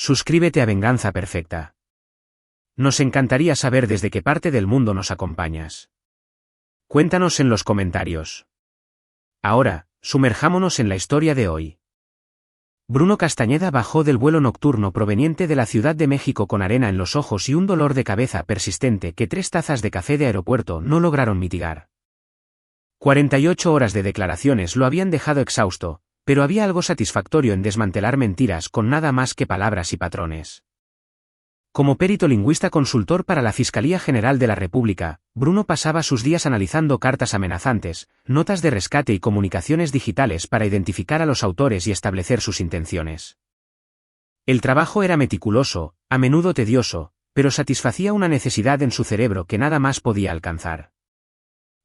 Suscríbete a Venganza Perfecta. Nos encantaría saber desde qué parte del mundo nos acompañas. Cuéntanos en los comentarios. Ahora, sumerjámonos en la historia de hoy. Bruno Castañeda bajó del vuelo nocturno proveniente de la Ciudad de México con arena en los ojos y un dolor de cabeza persistente que 3 tazas de café de aeropuerto no lograron mitigar. 48 horas de declaraciones lo habían dejado exhausto, pero había algo satisfactorio en desmantelar mentiras con nada más que palabras y patrones. Como perito lingüista consultor para la Fiscalía General de la República, Bruno pasaba sus días analizando cartas amenazantes, notas de rescate y comunicaciones digitales para identificar a los autores y establecer sus intenciones. El trabajo era meticuloso, a menudo tedioso, pero satisfacía una necesidad en su cerebro que nada más podía alcanzar.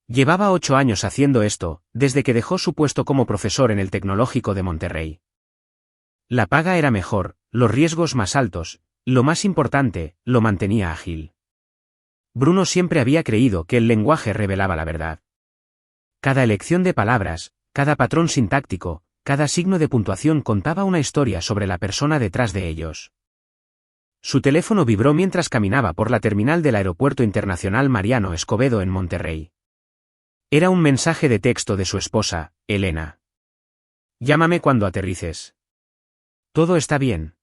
Llevaba 8 años haciendo esto, desde que dejó su puesto como profesor en el Tecnológico de Monterrey. La paga era mejor, los riesgos más altos, lo más importante, lo mantenía ágil. Bruno siempre había creído que el lenguaje revelaba la verdad. Cada elección de palabras, cada patrón sintáctico, cada signo de puntuación contaba una historia sobre la persona detrás de ellos. Su teléfono vibró mientras caminaba por la terminal del Aeropuerto Internacional Mariano Escobedo en Monterrey. Era un mensaje de texto de su esposa, Elena. Llámame cuando aterrices. Todo está bien.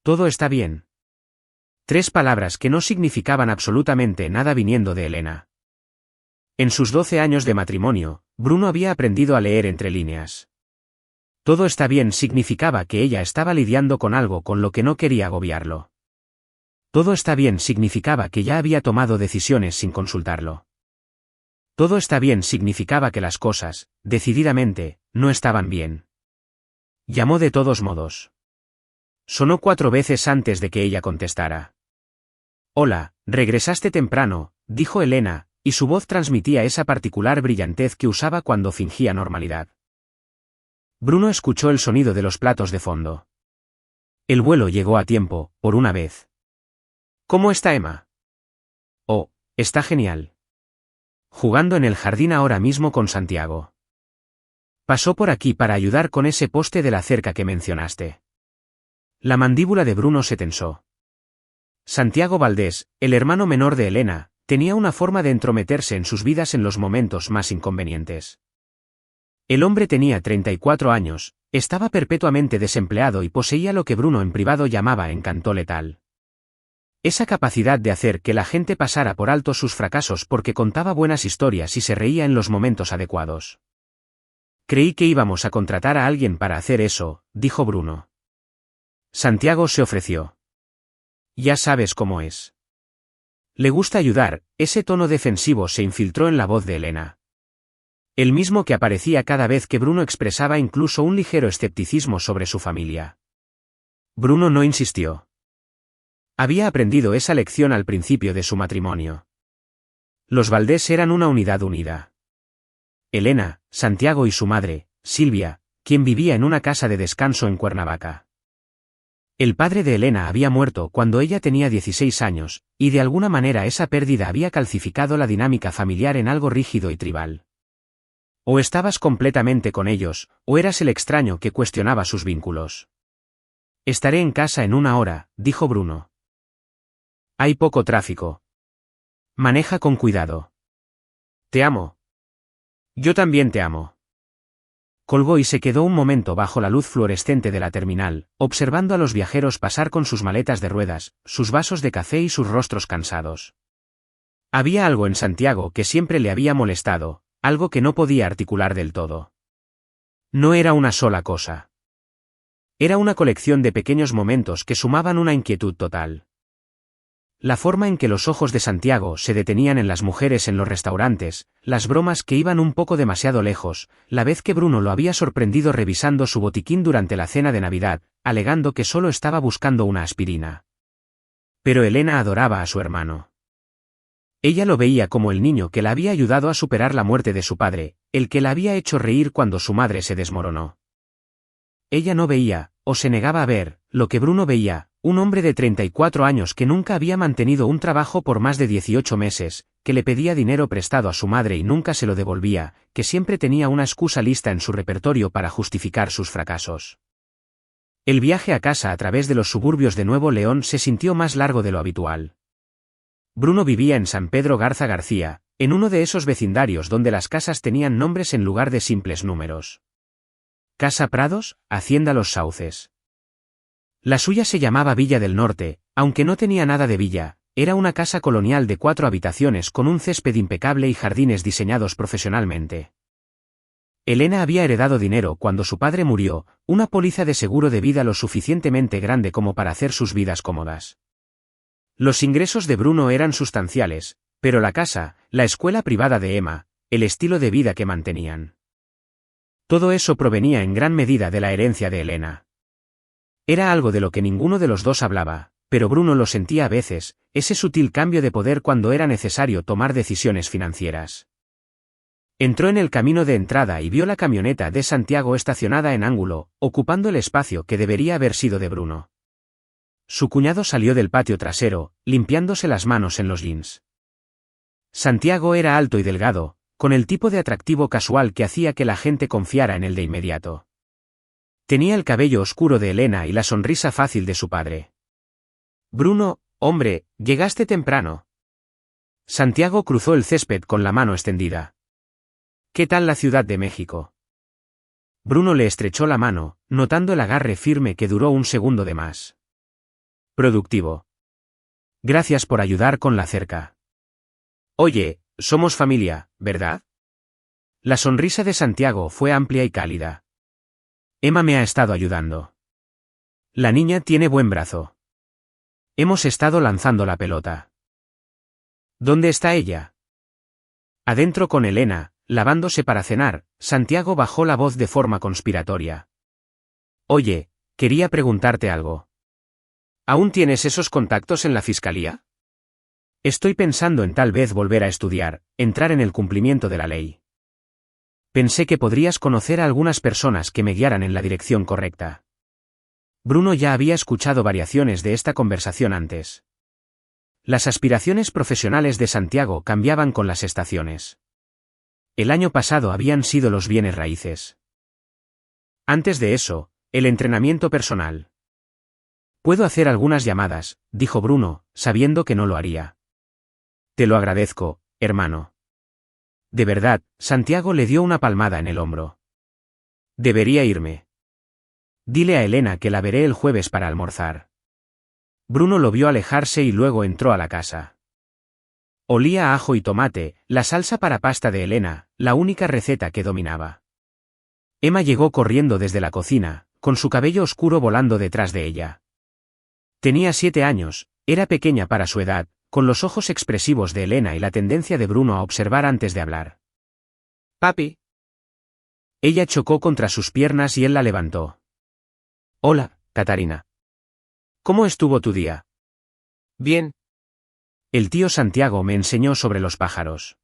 Todo está bien. 3 palabras que no significaban absolutamente nada viniendo de Elena. En sus 12 años de matrimonio, Bruno había aprendido a leer entre líneas. Todo está bien significaba que ella estaba lidiando con algo con lo que no quería agobiarlo. Todo está bien significaba que ya había tomado decisiones sin consultarlo. Todo está bien significaba que las cosas, decididamente, no estaban bien. Llamó de todos modos. Sonó 4 veces antes de que ella contestara. Hola, regresaste temprano, dijo Elena, y su voz transmitía esa particular brillantez que usaba cuando fingía normalidad. Bruno escuchó el sonido de los platos de fondo. El vuelo llegó a tiempo, por una vez. ¿Cómo está Emma? Oh, está genial. Jugando en el jardín ahora mismo con Santiago. Pasó por aquí para ayudar con ese poste de la cerca que mencionaste. La mandíbula de Bruno se tensó. Santiago Valdés, el hermano menor de Elena, tenía una forma de entrometerse en sus vidas en los momentos más inconvenientes. El hombre tenía 34 años, estaba perpetuamente desempleado y poseía lo que Bruno en privado llamaba encanto letal. Esa capacidad de hacer que la gente pasara por alto sus fracasos porque contaba buenas historias y se reía en los momentos adecuados. Creí que íbamos a contratar a alguien para hacer eso, dijo Bruno. Santiago se ofreció. Ya sabes cómo es. Le gusta ayudar, ese tono defensivo se infiltró en la voz de Elena. El mismo que aparecía cada vez que Bruno expresaba incluso un ligero escepticismo sobre su familia. Bruno no insistió. Había aprendido esa lección al principio de su matrimonio. Los Valdés eran una unidad unida. Elena, Santiago y su madre, Silvia, quien vivía en una casa de descanso en Cuernavaca. El padre de Elena había muerto cuando ella tenía 16 años, y de alguna manera esa pérdida había calcificado la dinámica familiar en algo rígido y tribal. O estabas completamente con ellos, o eras el extraño que cuestionaba sus vínculos. Estaré en casa en 1 hora, dijo Bruno. Hay poco tráfico. Maneja con cuidado. Te amo. Yo también te amo. Colgó y se quedó un momento bajo la luz fluorescente de la terminal, observando a los viajeros pasar con sus maletas de ruedas, sus vasos de café y sus rostros cansados. Había algo en Santiago que siempre le había molestado, algo que no podía articular del todo. No era una sola cosa. Era una colección de pequeños momentos que sumaban una inquietud total. La forma en que los ojos de Santiago se detenían en las mujeres en los restaurantes, las bromas que iban un poco demasiado lejos, la vez que Bruno lo había sorprendido revisando su botiquín durante la cena de Navidad, alegando que solo estaba buscando una aspirina. Pero Elena adoraba a su hermano. Ella lo veía como el niño que la había ayudado a superar la muerte de su padre, el que la había hecho reír cuando su madre se desmoronó. Ella no veía, o se negaba a ver, lo que Bruno veía, un hombre de 34 años que nunca había mantenido un trabajo por más de 18 meses, que le pedía dinero prestado a su madre y nunca se lo devolvía, que siempre tenía una excusa lista en su repertorio para justificar sus fracasos. El viaje a casa a través de los suburbios de Nuevo León se sintió más largo de lo habitual. Bruno vivía en San Pedro Garza García, en uno de esos vecindarios donde las casas tenían nombres en lugar de simples números. Casa Prados, Hacienda Los Sauces. La suya se llamaba Villa del Norte, aunque no tenía nada de villa, era una casa colonial de 4 habitaciones con un césped impecable y jardines diseñados profesionalmente. Elena había heredado dinero cuando su padre murió, una póliza de seguro de vida lo suficientemente grande como para hacer sus vidas cómodas. Los ingresos de Bruno eran sustanciales, pero la casa, la escuela privada de Emma, el estilo de vida que mantenían. Todo eso provenía en gran medida de la herencia de Elena. Era algo de lo que ninguno de los dos hablaba, pero Bruno lo sentía a veces, ese sutil cambio de poder cuando era necesario tomar decisiones financieras. Entró en el camino de entrada y vio la camioneta de Santiago estacionada en ángulo, ocupando el espacio que debería haber sido de Bruno. Su cuñado salió del patio trasero, limpiándose las manos en los jeans. Santiago era alto y delgado, con el tipo de atractivo casual que hacía que la gente confiara en él de inmediato. Tenía el cabello oscuro de Elena y la sonrisa fácil de su padre. Bruno, hombre, llegaste temprano. Santiago cruzó el césped con la mano extendida. ¿Qué tal la Ciudad de México? Bruno le estrechó la mano, notando el agarre firme que duró un segundo de más. Productivo. Gracias por ayudar con la cerca. Oye, somos familia, ¿verdad? La sonrisa de Santiago fue amplia y cálida. Emma me ha estado ayudando. La niña tiene buen brazo. Hemos estado lanzando la pelota. ¿Dónde está ella? Adentro con Elena. Lavándose para cenar, Santiago bajó la voz de forma conspiratoria. Oye, quería preguntarte algo. ¿Aún tienes esos contactos en la fiscalía? Estoy pensando en tal vez volver a estudiar, entrar en el cumplimiento de la ley. Pensé que podrías conocer a algunas personas que me guiaran en la dirección correcta. Bruno ya había escuchado variaciones de esta conversación antes. Las aspiraciones profesionales de Santiago cambiaban con las estaciones. El año pasado habían sido los bienes raíces. Antes de eso, el entrenamiento personal. Puedo hacer algunas llamadas, dijo Bruno, sabiendo que no lo haría. Te lo agradezco, hermano. De verdad, Santiago le dio una palmada en el hombro. Debería irme. Dile a Elena que la veré el jueves para almorzar. Bruno lo vio alejarse y luego entró a la casa. Olía a ajo y tomate, la salsa para pasta de Elena, la única receta que dominaba. Emma llegó corriendo desde la cocina, con su cabello oscuro volando detrás de ella. Tenía 7 años, era pequeña para su edad, con los ojos expresivos de Elena y la tendencia de Bruno a observar antes de hablar. «Papi». Ella chocó contra sus piernas y él la levantó. «Hola, Catarina. ¿Cómo estuvo tu día?» «Bien. El tío Santiago me enseñó sobre los pájaros».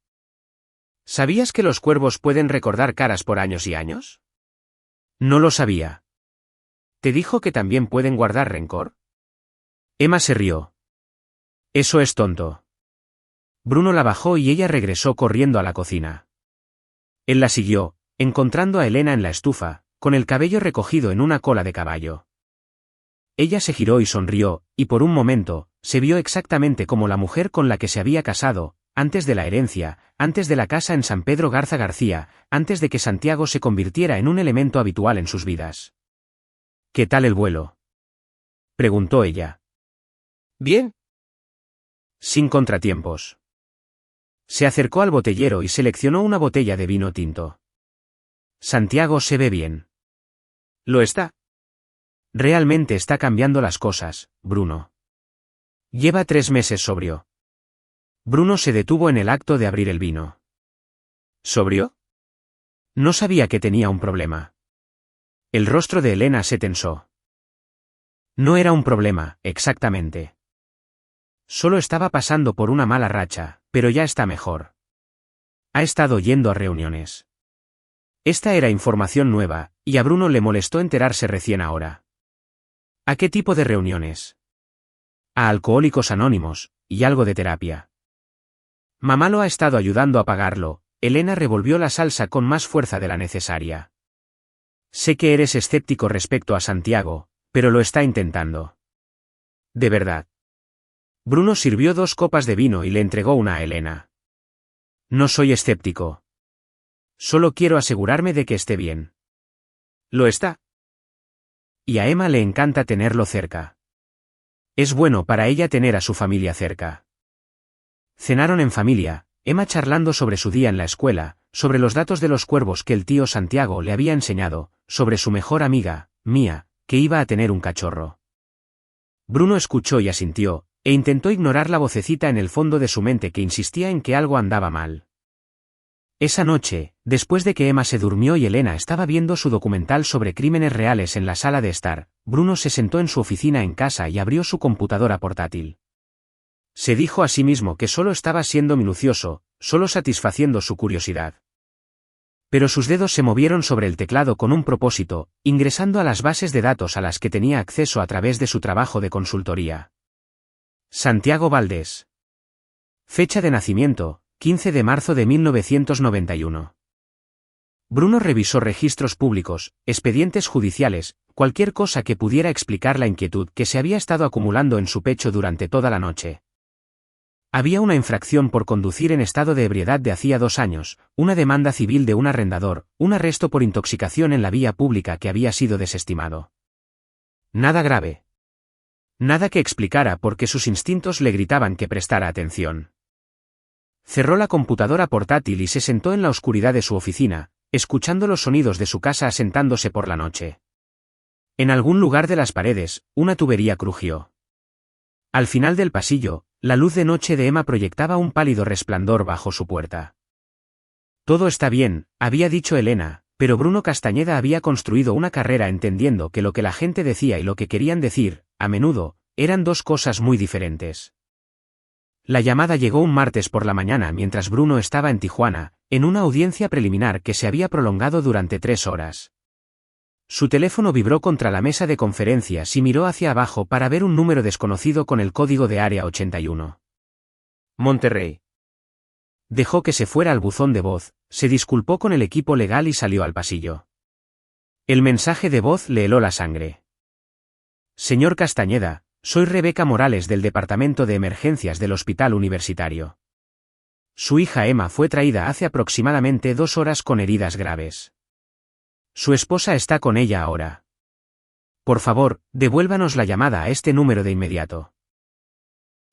¿Sabías que los cuervos pueden recordar caras por años y años? No lo sabía. ¿Te dijo que también pueden guardar rencor? Emma se rió. Eso es tonto. Bruno la bajó y ella regresó corriendo a la cocina. Él la siguió, encontrando a Elena en la estufa, con el cabello recogido en una cola de caballo. Ella se giró y sonrió, y por un momento, se vio exactamente como la mujer con la que se había casado, antes de la herencia, antes de la casa en San Pedro Garza García, antes de que Santiago se convirtiera en un elemento habitual en sus vidas. ¿Qué tal el vuelo?, preguntó ella. Bien. Sin contratiempos. Se acercó al botellero y seleccionó una botella de vino tinto. Santiago se ve bien. Lo está. Realmente está cambiando las cosas, Bruno. Lleva 3 meses sobrio. Bruno se detuvo en el acto de abrir el vino. ¿Sobrio? No sabía que tenía un problema. El rostro de Elena se tensó. No era un problema, exactamente. Solo estaba pasando por una mala racha, pero ya está mejor. Ha estado yendo a reuniones. Esta era información nueva, y a Bruno le molestó enterarse recién ahora. ¿A qué tipo de reuniones? A Alcohólicos Anónimos, y algo de terapia. Mamá lo ha estado ayudando a pagarlo. Elena revolvió la salsa con más fuerza de la necesaria. Sé que eres escéptico respecto a Santiago, pero lo está intentando. De verdad. Bruno sirvió 2 copas de vino y le entregó una a Elena. No soy escéptico. Solo quiero asegurarme de que esté bien. ¿Lo está? Y a Emma le encanta tenerlo cerca. Es bueno para ella tener a su familia cerca. Cenaron en familia, Emma charlando sobre su día en la escuela, sobre los datos de los cuervos que el tío Santiago le había enseñado, sobre su mejor amiga, Mía, que iba a tener un cachorro. Bruno escuchó y asintió, e intentó ignorar la vocecita en el fondo de su mente que insistía en que algo andaba mal. Esa noche, después de que Emma se durmió y Elena estaba viendo su documental sobre crímenes reales en la sala de estar, Bruno se sentó en su oficina en casa y abrió su computadora portátil. Se dijo a sí mismo que solo estaba siendo minucioso, solo satisfaciendo su curiosidad. Pero sus dedos se movieron sobre el teclado con un propósito, ingresando a las bases de datos a las que tenía acceso a través de su trabajo de consultoría. Santiago Valdés. Fecha de nacimiento, 15 de marzo de 1991. Bruno revisó registros públicos, expedientes judiciales, cualquier cosa que pudiera explicar la inquietud que se había estado acumulando en su pecho durante toda la noche. Había una infracción por conducir en estado de ebriedad de hacía 2 años, una demanda civil de un arrendador, un arresto por intoxicación en la vía pública que había sido desestimado. Nada grave. Nada que explicara por qué sus instintos le gritaban que prestara atención. Cerró la computadora portátil y se sentó en la oscuridad de su oficina, escuchando los sonidos de su casa asentándose por la noche. En algún lugar de las paredes, una tubería crujió. Al final del pasillo, la luz de noche de Emma proyectaba un pálido resplandor bajo su puerta. Todo está bien, había dicho Elena, pero Bruno Castañeda había construido una carrera entendiendo que lo que la gente decía y lo que querían decir, a menudo, eran 2 cosas muy diferentes. La llamada llegó un martes por la mañana mientras Bruno estaba en Tijuana, en una audiencia preliminar que se había prolongado durante 3 horas. Su teléfono vibró contra la mesa de conferencias y miró hacia abajo para ver un número desconocido con el código de área 81. Monterrey. Dejó que se fuera al buzón de voz, se disculpó con el equipo legal y salió al pasillo. El mensaje de voz le heló la sangre. Señor Castañeda, soy Rebeca Morales del Departamento de Emergencias del Hospital Universitario. Su hija Emma fue traída hace aproximadamente 2 horas con heridas graves. Su esposa está con ella ahora. Por favor, devuélvanos la llamada a este número de inmediato.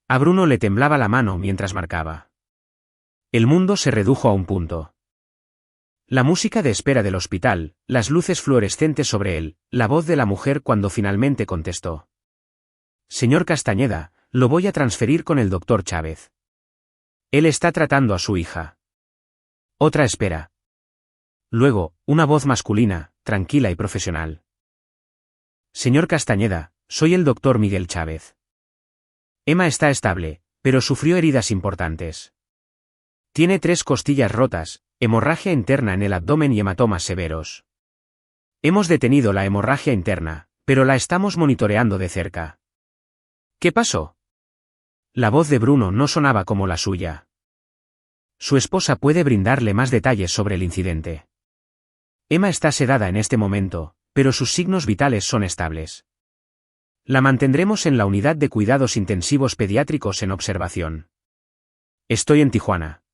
A Bruno le temblaba la mano mientras marcaba. El mundo se redujo a un punto. La música de espera del hospital, las luces fluorescentes sobre él, la voz de la mujer cuando finalmente contestó. Señor Castañeda, lo voy a transferir con el doctor Chávez. Él está tratando a su hija. Otra espera. Luego, una voz masculina, tranquila y profesional. Señor Castañeda, soy el doctor Miguel Chávez. Emma está estable, pero sufrió heridas importantes. Tiene 3 costillas rotas, hemorragia interna en el abdomen y hematomas severos. Hemos detenido la hemorragia interna, pero la estamos monitoreando de cerca. ¿Qué pasó? La voz de Bruno no sonaba como la suya. Su esposa puede brindarle más detalles sobre el incidente. Emma está sedada en este momento, pero sus signos vitales son estables. La mantendremos en la unidad de cuidados intensivos pediátricos en observación. Estoy en Tijuana.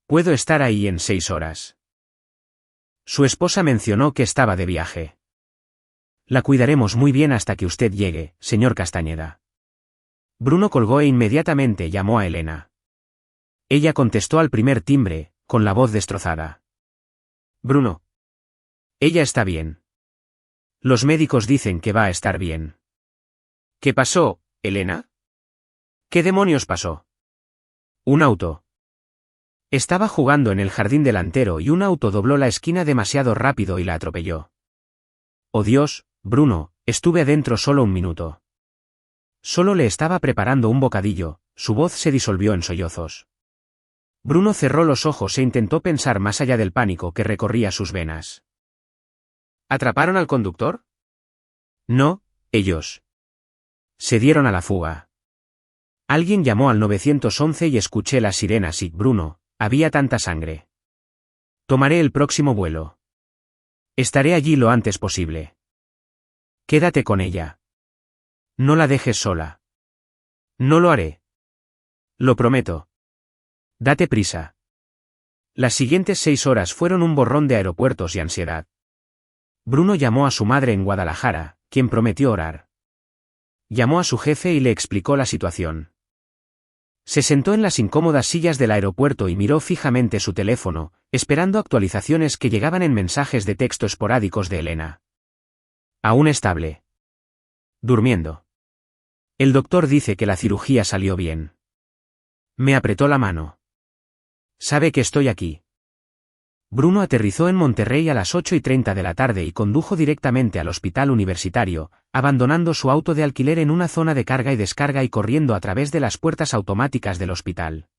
Puedo estar ahí en 6 horas. Su esposa mencionó que estaba de viaje. La cuidaremos muy bien hasta que usted llegue, señor Castañeda. Bruno colgó e inmediatamente llamó a Elena. Ella contestó al primer timbre, con la voz destrozada. Bruno. Ella está bien. Los médicos dicen que va a estar bien. ¿Qué pasó, Elena? ¿Qué demonios pasó? Un auto. Estaba jugando en el jardín delantero y un auto dobló la esquina demasiado rápido y la atropelló. Oh Dios, Bruno, estuve adentro solo 1 minuto. Solo le estaba preparando un bocadillo, su voz se disolvió en sollozos. Bruno cerró los ojos e intentó pensar más allá del pánico que recorría sus venas. ¿Atraparon al conductor? No, ellos. Se dieron a la fuga. Alguien llamó al 911 y escuché las sirenas y, Bruno, había tanta sangre. Tomaré el próximo vuelo. Estaré allí lo antes posible. Quédate con ella. No la dejes sola. No lo haré. Lo prometo. Date prisa. Las siguientes 6 horas fueron un borrón de aeropuertos y ansiedad. Bruno llamó a su madre en Guadalajara, quien prometió orar. Llamó a su jefe y le explicó la situación. Se sentó en las incómodas sillas del aeropuerto y miró fijamente su teléfono, esperando actualizaciones que llegaban en mensajes de texto esporádicos de Elena. Aún estable. Durmiendo. El doctor dice que la cirugía salió bien. Me apretó la mano. Sabe que estoy aquí. Bruno aterrizó en Monterrey a las 8:30 de la tarde y condujo directamente al hospital universitario, abandonando su auto de alquiler en una zona de carga y descarga y corriendo a través de las puertas automáticas del hospital.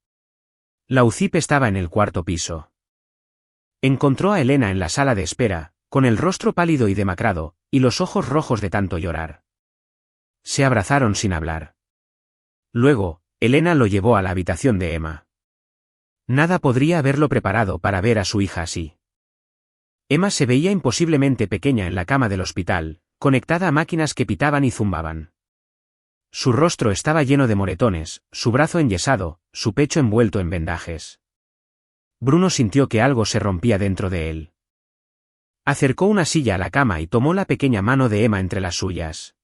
La UCIP estaba en el 4º piso. Encontró a Elena en la sala de espera, con el rostro pálido y demacrado, y los ojos rojos de tanto llorar. Se abrazaron sin hablar. Luego, Elena lo llevó a la habitación de Emma. Nada podría haberlo preparado para ver a su hija así. Emma se veía imposiblemente pequeña en la cama del hospital, conectada a máquinas que pitaban y zumbaban. Su rostro estaba lleno de moretones, su brazo enyesado, su pecho envuelto en vendajes. Bruno sintió que algo se rompía dentro de él. Acercó una silla a la cama y tomó la pequeña mano de Emma entre las suyas.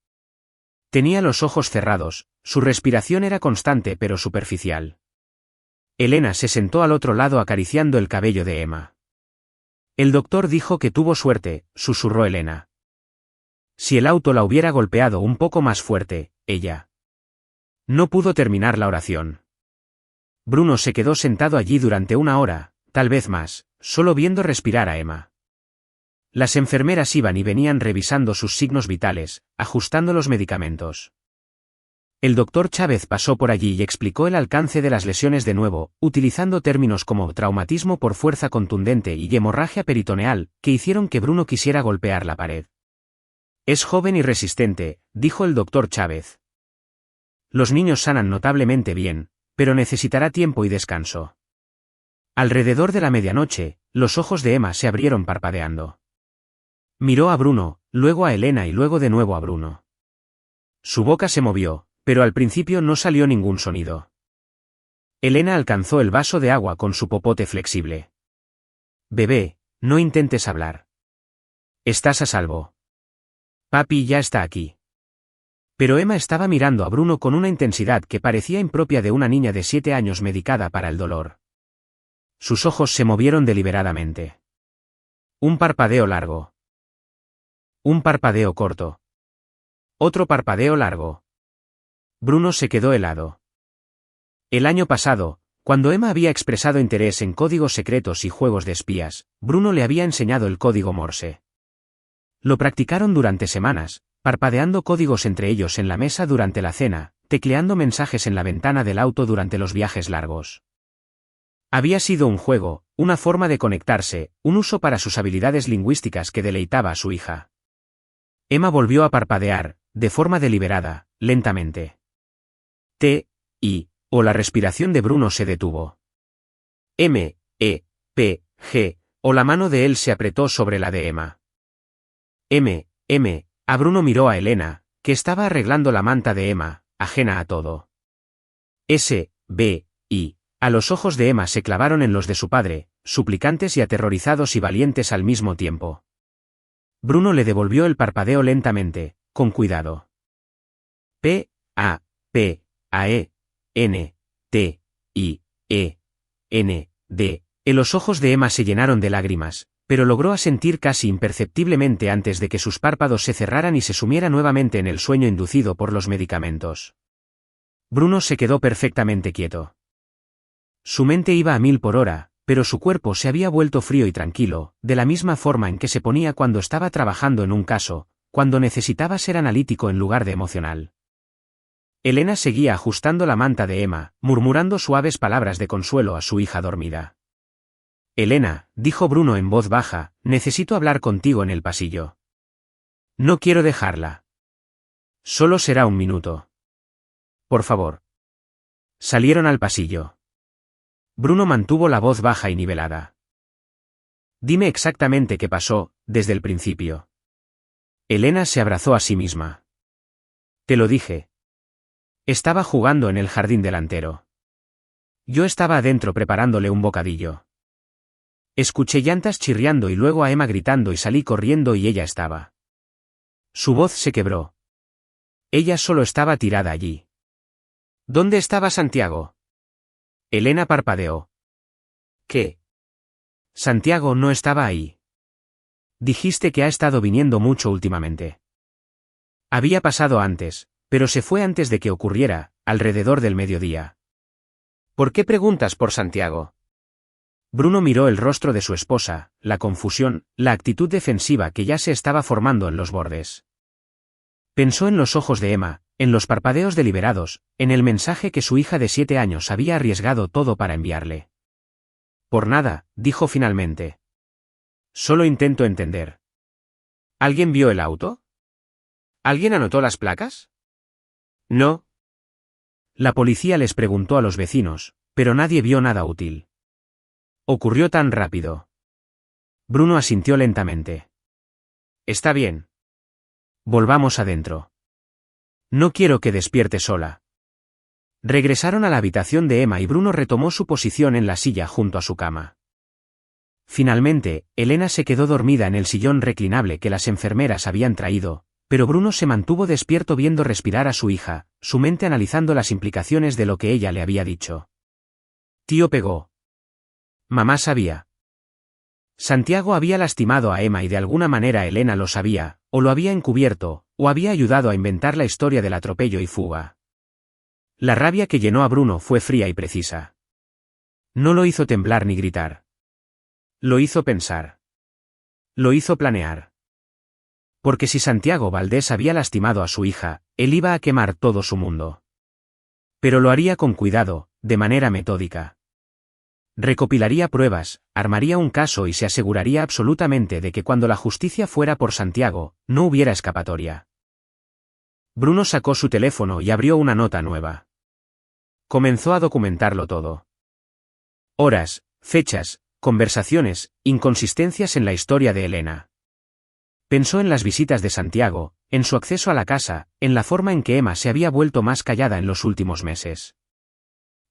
Tenía los ojos cerrados, su respiración era constante pero superficial. Elena se sentó al otro lado acariciando el cabello de Emma. El doctor dijo que tuvo suerte, susurró Elena. Si el auto la hubiera golpeado un poco más fuerte, ella. No pudo terminar la oración. Bruno se quedó sentado allí durante 1 hora, tal vez más, solo viendo respirar a Emma. Las enfermeras iban y venían revisando sus signos vitales, ajustando los medicamentos. El doctor Chávez pasó por allí y explicó el alcance de las lesiones de nuevo, utilizando términos como traumatismo por fuerza contundente y hemorragia peritoneal, que hicieron que Bruno quisiera golpear la pared. Es joven y resistente, dijo el doctor Chávez. Los niños sanan notablemente bien, pero necesitará tiempo y descanso. Alrededor de la medianoche, los ojos de Emma se abrieron parpadeando. Miró a Bruno, luego a Elena y luego de nuevo a Bruno. Su boca se movió, pero al principio no salió ningún sonido. Elena alcanzó el vaso de agua con su popote flexible. Bebé, no intentes hablar. Estás a salvo. Papi ya está aquí. Pero Emma estaba mirando a Bruno con una intensidad que parecía impropia de una niña de 7 años medicada para el dolor. Sus ojos se movieron deliberadamente. Un parpadeo largo. Un parpadeo corto. Otro parpadeo largo. Bruno se quedó helado. El año pasado, cuando Emma había expresado interés en códigos secretos y juegos de espías, Bruno le había enseñado el código Morse. Lo practicaron durante semanas, parpadeando códigos entre ellos en la mesa durante la cena, tecleando mensajes en la ventana del auto durante los viajes largos. Había sido un juego, una forma de conectarse, un uso para sus habilidades lingüísticas que deleitaba a su hija. Emma volvió a parpadear, de forma deliberada, lentamente. O la respiración de Bruno se detuvo. O la mano de él se apretó sobre la de Emma. A Bruno miró a Elena, que estaba arreglando la manta de Emma, ajena a todo. A los ojos de Emma se clavaron en los de su padre, suplicantes y aterrorizados y valientes al mismo tiempo. Bruno le devolvió el parpadeo lentamente, con cuidado. Los ojos de Emma se llenaron de lágrimas, pero logró asentir casi imperceptiblemente antes de que sus párpados se cerraran y se sumiera nuevamente en el sueño inducido por los medicamentos. Bruno se quedó perfectamente quieto. Su mente iba a 1000 por hora, pero su cuerpo se había vuelto frío y tranquilo, de la misma forma en que se ponía cuando estaba trabajando en un caso, cuando necesitaba ser analítico en lugar de emocional. Elena seguía ajustando la manta de Emma, murmurando suaves palabras de consuelo a su hija dormida. Elena, dijo Bruno en voz baja, necesito hablar contigo en el pasillo. No quiero dejarla. Solo será 1 minuto. Por favor. Salieron al pasillo. Bruno mantuvo la voz baja y nivelada. Dime exactamente qué pasó, desde el principio. Elena se abrazó a sí misma. Te lo dije. Estaba jugando en el jardín delantero. Yo estaba adentro preparándole un bocadillo. Escuché llantas chirriando y luego a Emma gritando y salí corriendo y ella estaba. Su voz se quebró. Ella solo estaba tirada allí. ¿Dónde estaba Santiago? Elena parpadeó. ¿Qué? Santiago no estaba ahí. Dijiste que ha estado viniendo mucho últimamente. Había pasado antes, pero se fue antes de que ocurriera, alrededor del mediodía. ¿Por qué preguntas por Santiago? Bruno miró el rostro de su esposa, la confusión, la actitud defensiva que ya se estaba formando en los bordes. Pensó en los ojos de Emma, en los parpadeos deliberados, en el mensaje que su hija de 7 años había arriesgado todo para enviarle. Por nada, dijo finalmente. Solo intento entender. ¿Alguien vio el auto? ¿Alguien anotó las placas? No. La policía les preguntó a los vecinos, pero nadie vio nada útil. Ocurrió tan rápido. Bruno asintió lentamente. Está bien. Volvamos adentro. No quiero que despierte sola. Regresaron a la habitación de Emma y Bruno retomó su posición en la silla junto a su cama. Finalmente, Elena se quedó dormida en el sillón reclinable que las enfermeras habían traído, pero Bruno se mantuvo despierto viendo respirar a su hija, su mente analizando las implicaciones de lo que ella le había dicho. Tío pegó. Mamá sabía. Santiago había lastimado a Emma y de alguna manera Elena lo sabía, o lo había encubierto, o había ayudado a inventar la historia del atropello y fuga. La rabia que llenó a Bruno fue fría y precisa. No lo hizo temblar ni gritar. Lo hizo pensar. Lo hizo planear. Porque si Santiago Valdés había lastimado a su hija, él iba a quemar todo su mundo. Pero lo haría con cuidado, de manera metódica. Recopilaría pruebas, armaría un caso y se aseguraría absolutamente de que cuando la justicia fuera por Santiago, no hubiera escapatoria. Bruno sacó su teléfono y abrió una nota nueva. Comenzó a documentarlo todo. Horas, fechas, conversaciones, inconsistencias en la historia de Elena. Pensó en las visitas de Santiago, en su acceso a la casa, en la forma en que Emma se había vuelto más callada en los últimos meses.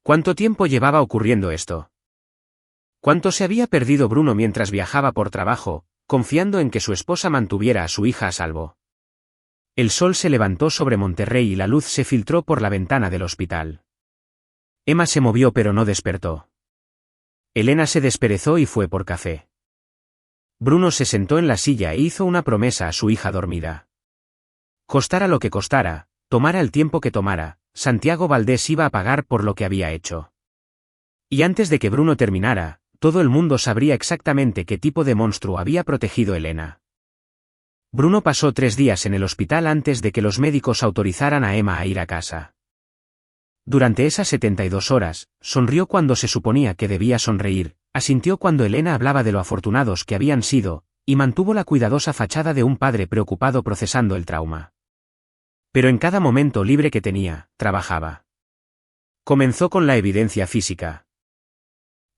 ¿Cuánto tiempo llevaba ocurriendo esto? ¿Cuánto se había perdido Bruno mientras viajaba por trabajo, confiando en que su esposa mantuviera a su hija a salvo? El sol se levantó sobre Monterrey y la luz se filtró por la ventana del hospital. Emma se movió pero no despertó. Elena se desperezó y fue por café. Bruno se sentó en la silla e hizo una promesa a su hija dormida. Costara lo que costara, tomara el tiempo que tomara, Santiago Valdés iba a pagar por lo que había hecho. Y antes de que Bruno terminara, todo el mundo sabría exactamente qué tipo de monstruo había protegido Elena. Bruno pasó 3 días en el hospital antes de que los médicos autorizaran a Emma a ir a casa. Durante esas 72 horas, sonrió cuando se suponía que debía sonreír, asintió cuando Elena hablaba de lo afortunados que habían sido, y mantuvo la cuidadosa fachada de un padre preocupado procesando el trauma. Pero en cada momento libre que tenía, trabajaba. Comenzó con la evidencia física.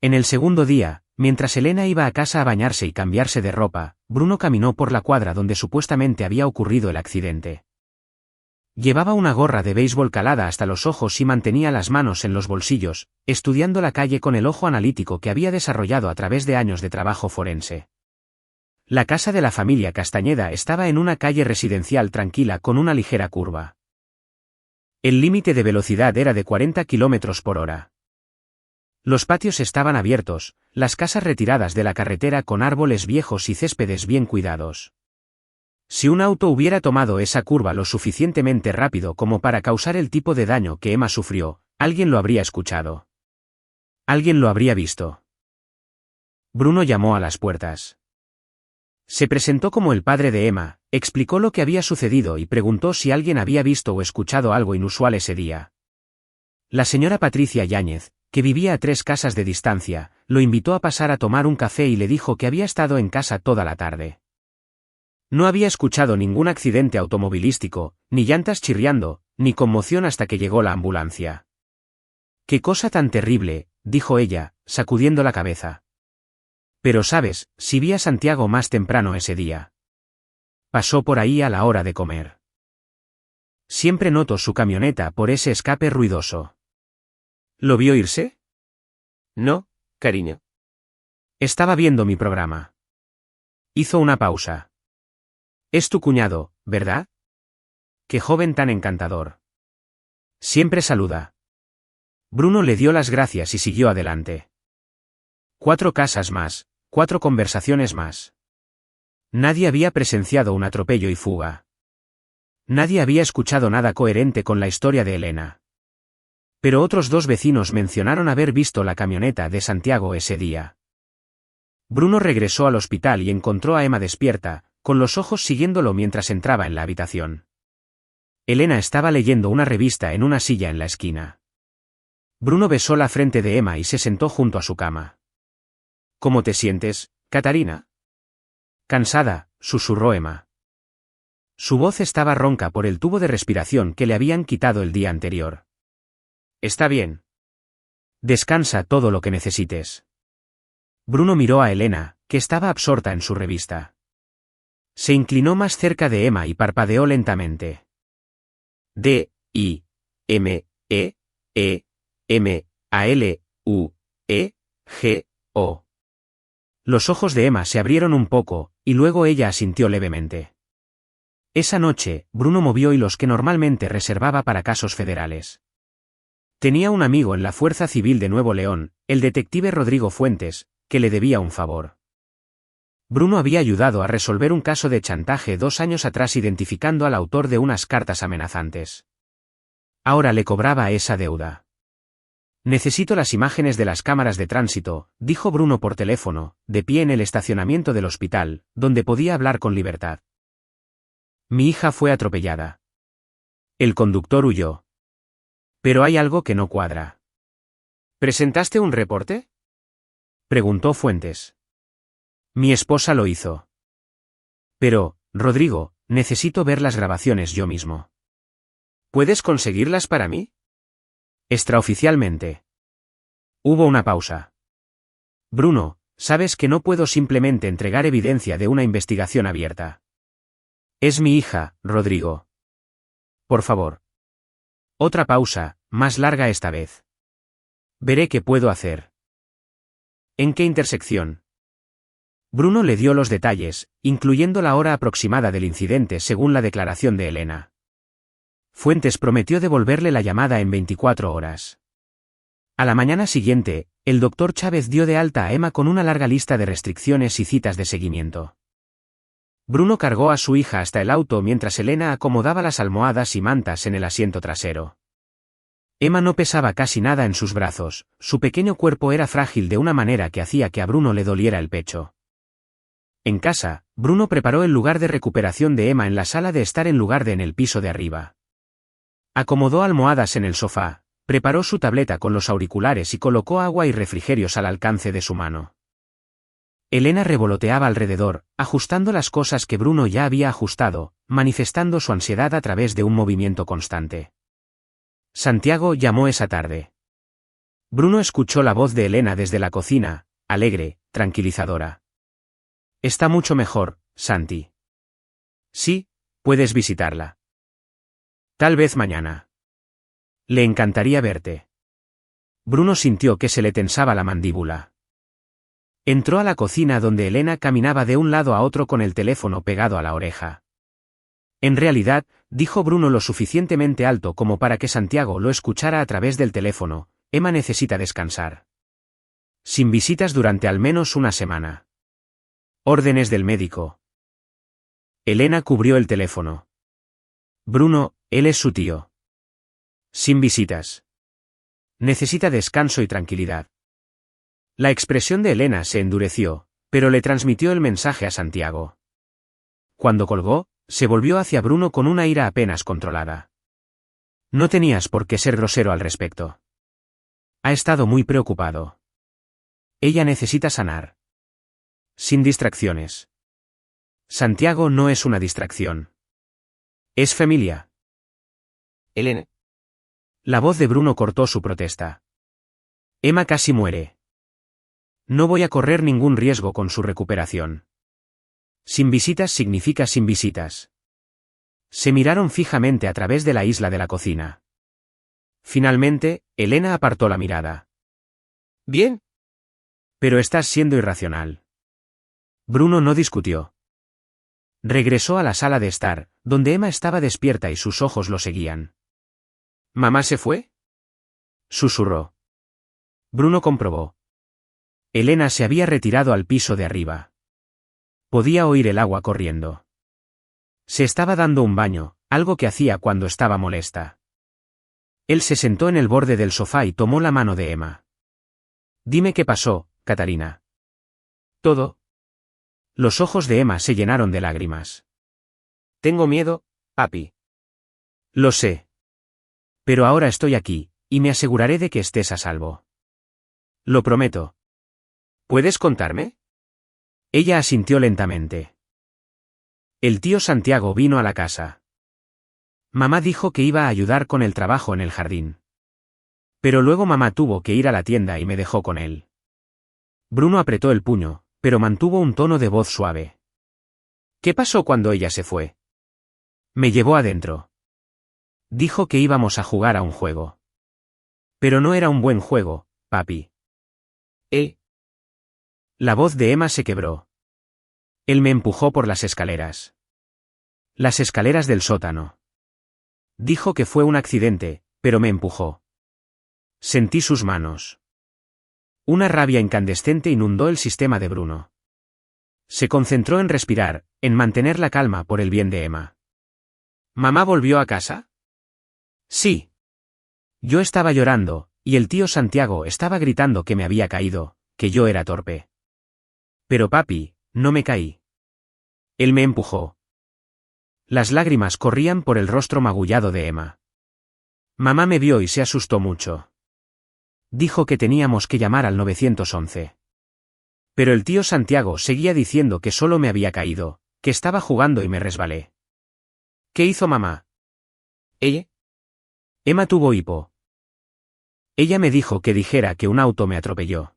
En el segundo día, mientras Elena iba a casa a bañarse y cambiarse de ropa, Bruno caminó por la cuadra donde supuestamente había ocurrido el accidente. Llevaba una gorra de béisbol calada hasta los ojos y mantenía las manos en los bolsillos, estudiando la calle con el ojo analítico que había desarrollado a través de años de trabajo forense. La casa de la familia Castañeda estaba en una calle residencial tranquila con una ligera curva. El límite de velocidad era de 40 km por hora. Los patios estaban abiertos, las casas retiradas de la carretera con árboles viejos y céspedes bien cuidados. Si un auto hubiera tomado esa curva lo suficientemente rápido como para causar el tipo de daño que Emma sufrió, alguien lo habría escuchado. Alguien lo habría visto. Bruno llamó a las puertas. Se presentó como el padre de Emma, explicó lo que había sucedido y preguntó si alguien había visto o escuchado algo inusual ese día. La señora Patricia Yáñez, que vivía a 3 casas de distancia, lo invitó a pasar a tomar un café y le dijo que había estado en casa toda la tarde. No había escuchado ningún accidente automovilístico, ni llantas chirriando, ni conmoción hasta que llegó la ambulancia. «Qué cosa tan terrible», dijo ella, sacudiendo la cabeza. «Pero sabes, si vi a Santiago más temprano ese día. Pasó por ahí a la hora de comer. Siempre noto su camioneta por ese escape ruidoso. ¿Lo vio irse? No, cariño. Estaba viendo mi programa. Hizo una pausa. Es tu cuñado, ¿verdad? Qué joven tan encantador. Siempre saluda. Bruno le dio las gracias y siguió adelante. 4 casas más, 4 conversaciones más. Nadie había presenciado un atropello y fuga. Nadie había escuchado nada coherente con la historia de Elena. Pero otros 2 vecinos mencionaron haber visto la camioneta de Santiago ese día. Bruno regresó al hospital y encontró a Emma despierta, con los ojos siguiéndolo mientras entraba en la habitación. Elena estaba leyendo una revista en una silla en la esquina. Bruno besó la frente de Emma y se sentó junto a su cama. ¿Cómo te sientes, Catarina? Cansada, susurró Emma. Su voz estaba ronca por el tubo de respiración que le habían quitado el día anterior. Está bien. Descansa todo lo que necesites. Bruno miró a Elena, que estaba absorta en su revista. Se inclinó más cerca de Emma y parpadeó lentamente. D-I-M-E-E-M-A-L-U-E-G-O. Los ojos de Emma se abrieron un poco, y luego ella asintió levemente. Esa noche, Bruno movió hilos que normalmente reservaba para casos federales. Tenía un amigo en la Fuerza Civil de Nuevo León, el detective Rodrigo Fuentes, que le debía un favor. Bruno había ayudado a resolver un caso de chantaje 2 años atrás identificando al autor de unas cartas amenazantes. Ahora le cobraba esa deuda. Necesito las imágenes de las cámaras de tránsito, dijo Bruno por teléfono, de pie en el estacionamiento del hospital, donde podía hablar con libertad. Mi hija fue atropellada. El conductor huyó. Pero hay algo que no cuadra. ¿Presentaste un reporte? Preguntó Fuentes. Mi esposa lo hizo. Pero, Rodrigo, necesito ver las grabaciones yo mismo. ¿Puedes conseguirlas para mí? Extraoficialmente. Hubo una pausa. Bruno, sabes que no puedo simplemente entregar evidencia de una investigación abierta. Es mi hija, Rodrigo. Por favor. Otra pausa, más larga esta vez. Veré qué puedo hacer. ¿En qué intersección? Bruno le dio los detalles, incluyendo la hora aproximada del incidente según la declaración de Elena. Fuentes prometió devolverle la llamada en 24 horas. A la mañana siguiente, el doctor Chávez dio de alta a Emma con una larga lista de restricciones y citas de seguimiento. Bruno cargó a su hija hasta el auto mientras Elena acomodaba las almohadas y mantas en el asiento trasero. Emma no pesaba casi nada en sus brazos, su pequeño cuerpo era frágil de una manera que hacía que a Bruno le doliera el pecho. En casa, Bruno preparó el lugar de recuperación de Emma en la sala de estar en lugar de en el piso de arriba. Acomodó almohadas en el sofá, preparó su tableta con los auriculares y colocó agua y refrigerios al alcance de su mano. Elena revoloteaba alrededor, ajustando las cosas que Bruno ya había ajustado, manifestando su ansiedad a través de un movimiento constante. Santiago llamó esa tarde. Bruno escuchó la voz de Elena desde la cocina, alegre, tranquilizadora. Está mucho mejor, Santi. Sí, puedes visitarla. Tal vez mañana. Le encantaría verte. Bruno sintió que se le tensaba la mandíbula. Entró a la cocina donde Elena caminaba de un lado a otro con el teléfono pegado a la oreja. En realidad, dijo Bruno lo suficientemente alto como para que Santiago lo escuchara a través del teléfono, Emma necesita descansar. Sin visitas durante al menos una semana. Órdenes del médico. Elena cubrió el teléfono. Bruno, él es su tío. Sin visitas. Necesita descanso y tranquilidad. La expresión de Elena se endureció, pero le transmitió el mensaje a Santiago. Cuando colgó, se volvió hacia Bruno con una ira apenas controlada. No tenías por qué ser grosero al respecto. Ha estado muy preocupado. Ella necesita sanar. Sin distracciones. Santiago no es una distracción. Es familia. Elena. La voz de Bruno cortó su protesta. Emma casi muere. No voy a correr ningún riesgo con su recuperación. Sin visitas significa sin visitas. Se miraron fijamente a través de la isla de la cocina. Finalmente, Elena apartó la mirada. Bien. Pero estás siendo irracional. Bruno no discutió. Regresó a la sala de estar, donde Emma estaba despierta y sus ojos lo seguían. ¿Mamá se fue? Susurró. Bruno comprobó. Elena se había retirado al piso de arriba. Podía oír el agua corriendo. Se estaba dando un baño, algo que hacía cuando estaba molesta. Él se sentó en el borde del sofá y tomó la mano de Emma. Dime qué pasó, Catarina. Todo. Los ojos de Emma se llenaron de lágrimas. Tengo miedo, papi. Lo sé. Pero ahora estoy aquí, y me aseguraré de que estés a salvo. Lo prometo. ¿Puedes contarme? Ella asintió lentamente. El tío Santiago vino a la casa. Mamá dijo que iba a ayudar con el trabajo en el jardín. Pero luego mamá tuvo que ir a la tienda y me dejó con él. Bruno apretó el puño, pero mantuvo un tono de voz suave. ¿Qué pasó cuando ella se fue? Me llevó adentro. Dijo que íbamos a jugar a un juego. Pero no era un buen juego, papi. La voz de Emma se quebró. Él me empujó por las escaleras. Las escaleras del sótano. Dijo que fue un accidente, pero me empujó. Sentí sus manos. Una rabia incandescente inundó el sistema de Bruno. Se concentró en respirar, en mantener la calma por el bien de Emma. ¿Mamá volvió a casa? Sí. Yo estaba llorando, y el tío Santiago estaba gritando que me había caído, que yo era torpe. Pero papi, no me caí. Él me empujó. Las lágrimas corrían por el rostro magullado de Emma. Mamá me vio y se asustó mucho. Dijo que teníamos que llamar al 911. Pero el tío Santiago seguía diciendo que solo me había caído, que estaba jugando y me resbalé. ¿Qué hizo mamá? ¿Ella? Emma tuvo hipo. Ella me dijo que dijera que un auto me atropelló.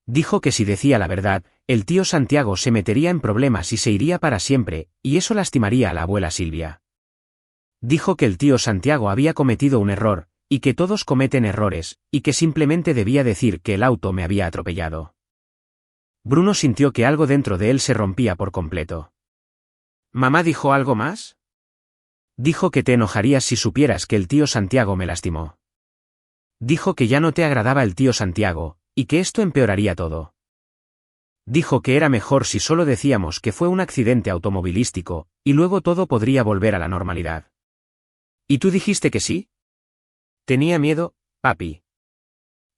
Dijo que si decía la verdad, el tío Santiago se metería en problemas y se iría para siempre, y eso lastimaría a la abuela Silvia. Dijo que el tío Santiago había cometido un error, y que todos cometen errores, y que simplemente debía decir que el auto me había atropellado. Bruno sintió que algo dentro de él se rompía por completo. ¿Mamá dijo algo más? Dijo que te enojarías si supieras que el tío Santiago me lastimó. Dijo que ya no te agradaba el tío Santiago, y que esto empeoraría todo. Dijo que era mejor si solo decíamos que fue un accidente automovilístico, y luego todo podría volver a la normalidad. ¿Y tú dijiste que sí? Tenía miedo, papi.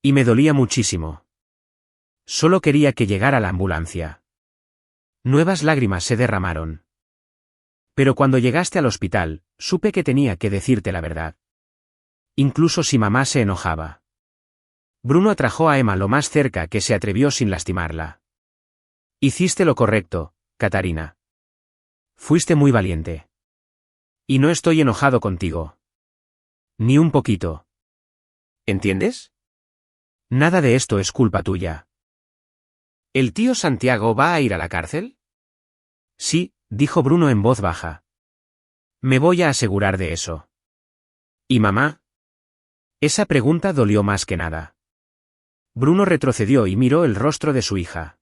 Y me dolía muchísimo. Solo quería que llegara la ambulancia. Nuevas lágrimas se derramaron. Pero cuando llegaste al hospital, supe que tenía que decirte la verdad. Incluso si mamá se enojaba. Bruno atrajo a Emma lo más cerca que se atrevió sin lastimarla. Hiciste lo correcto, Catarina. Fuiste muy valiente. Y no estoy enojado contigo. Ni un poquito. ¿Entiendes? Nada de esto es culpa tuya. ¿El tío Santiago va a ir a la cárcel? Sí, dijo Bruno en voz baja. Me voy a asegurar de eso. ¿Y mamá? Esa pregunta dolió más que nada. Bruno retrocedió y miró el rostro de su hija.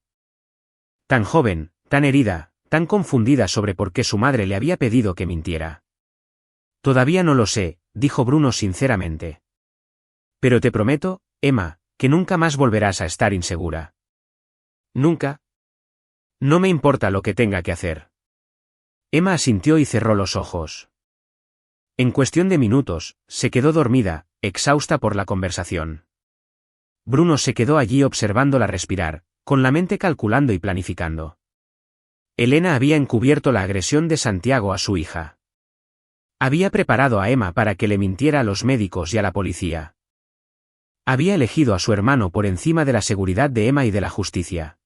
Tan joven, tan herida, tan confundida sobre por qué su madre le había pedido que mintiera. Todavía no lo sé, dijo Bruno sinceramente. Pero te prometo, Emma, que nunca más volverás a estar insegura. ¿Nunca? No me importa lo que tenga que hacer. Emma asintió y cerró los ojos. En cuestión de minutos, se quedó dormida, exhausta por la conversación. Bruno se quedó allí observándola respirar, con la mente calculando y planificando. Elena había encubierto la agresión de Santiago a su hija. Había preparado a Emma para que le mintiera a los médicos y a la policía. Había elegido a su hermano por encima de la seguridad de Emma y de la justicia.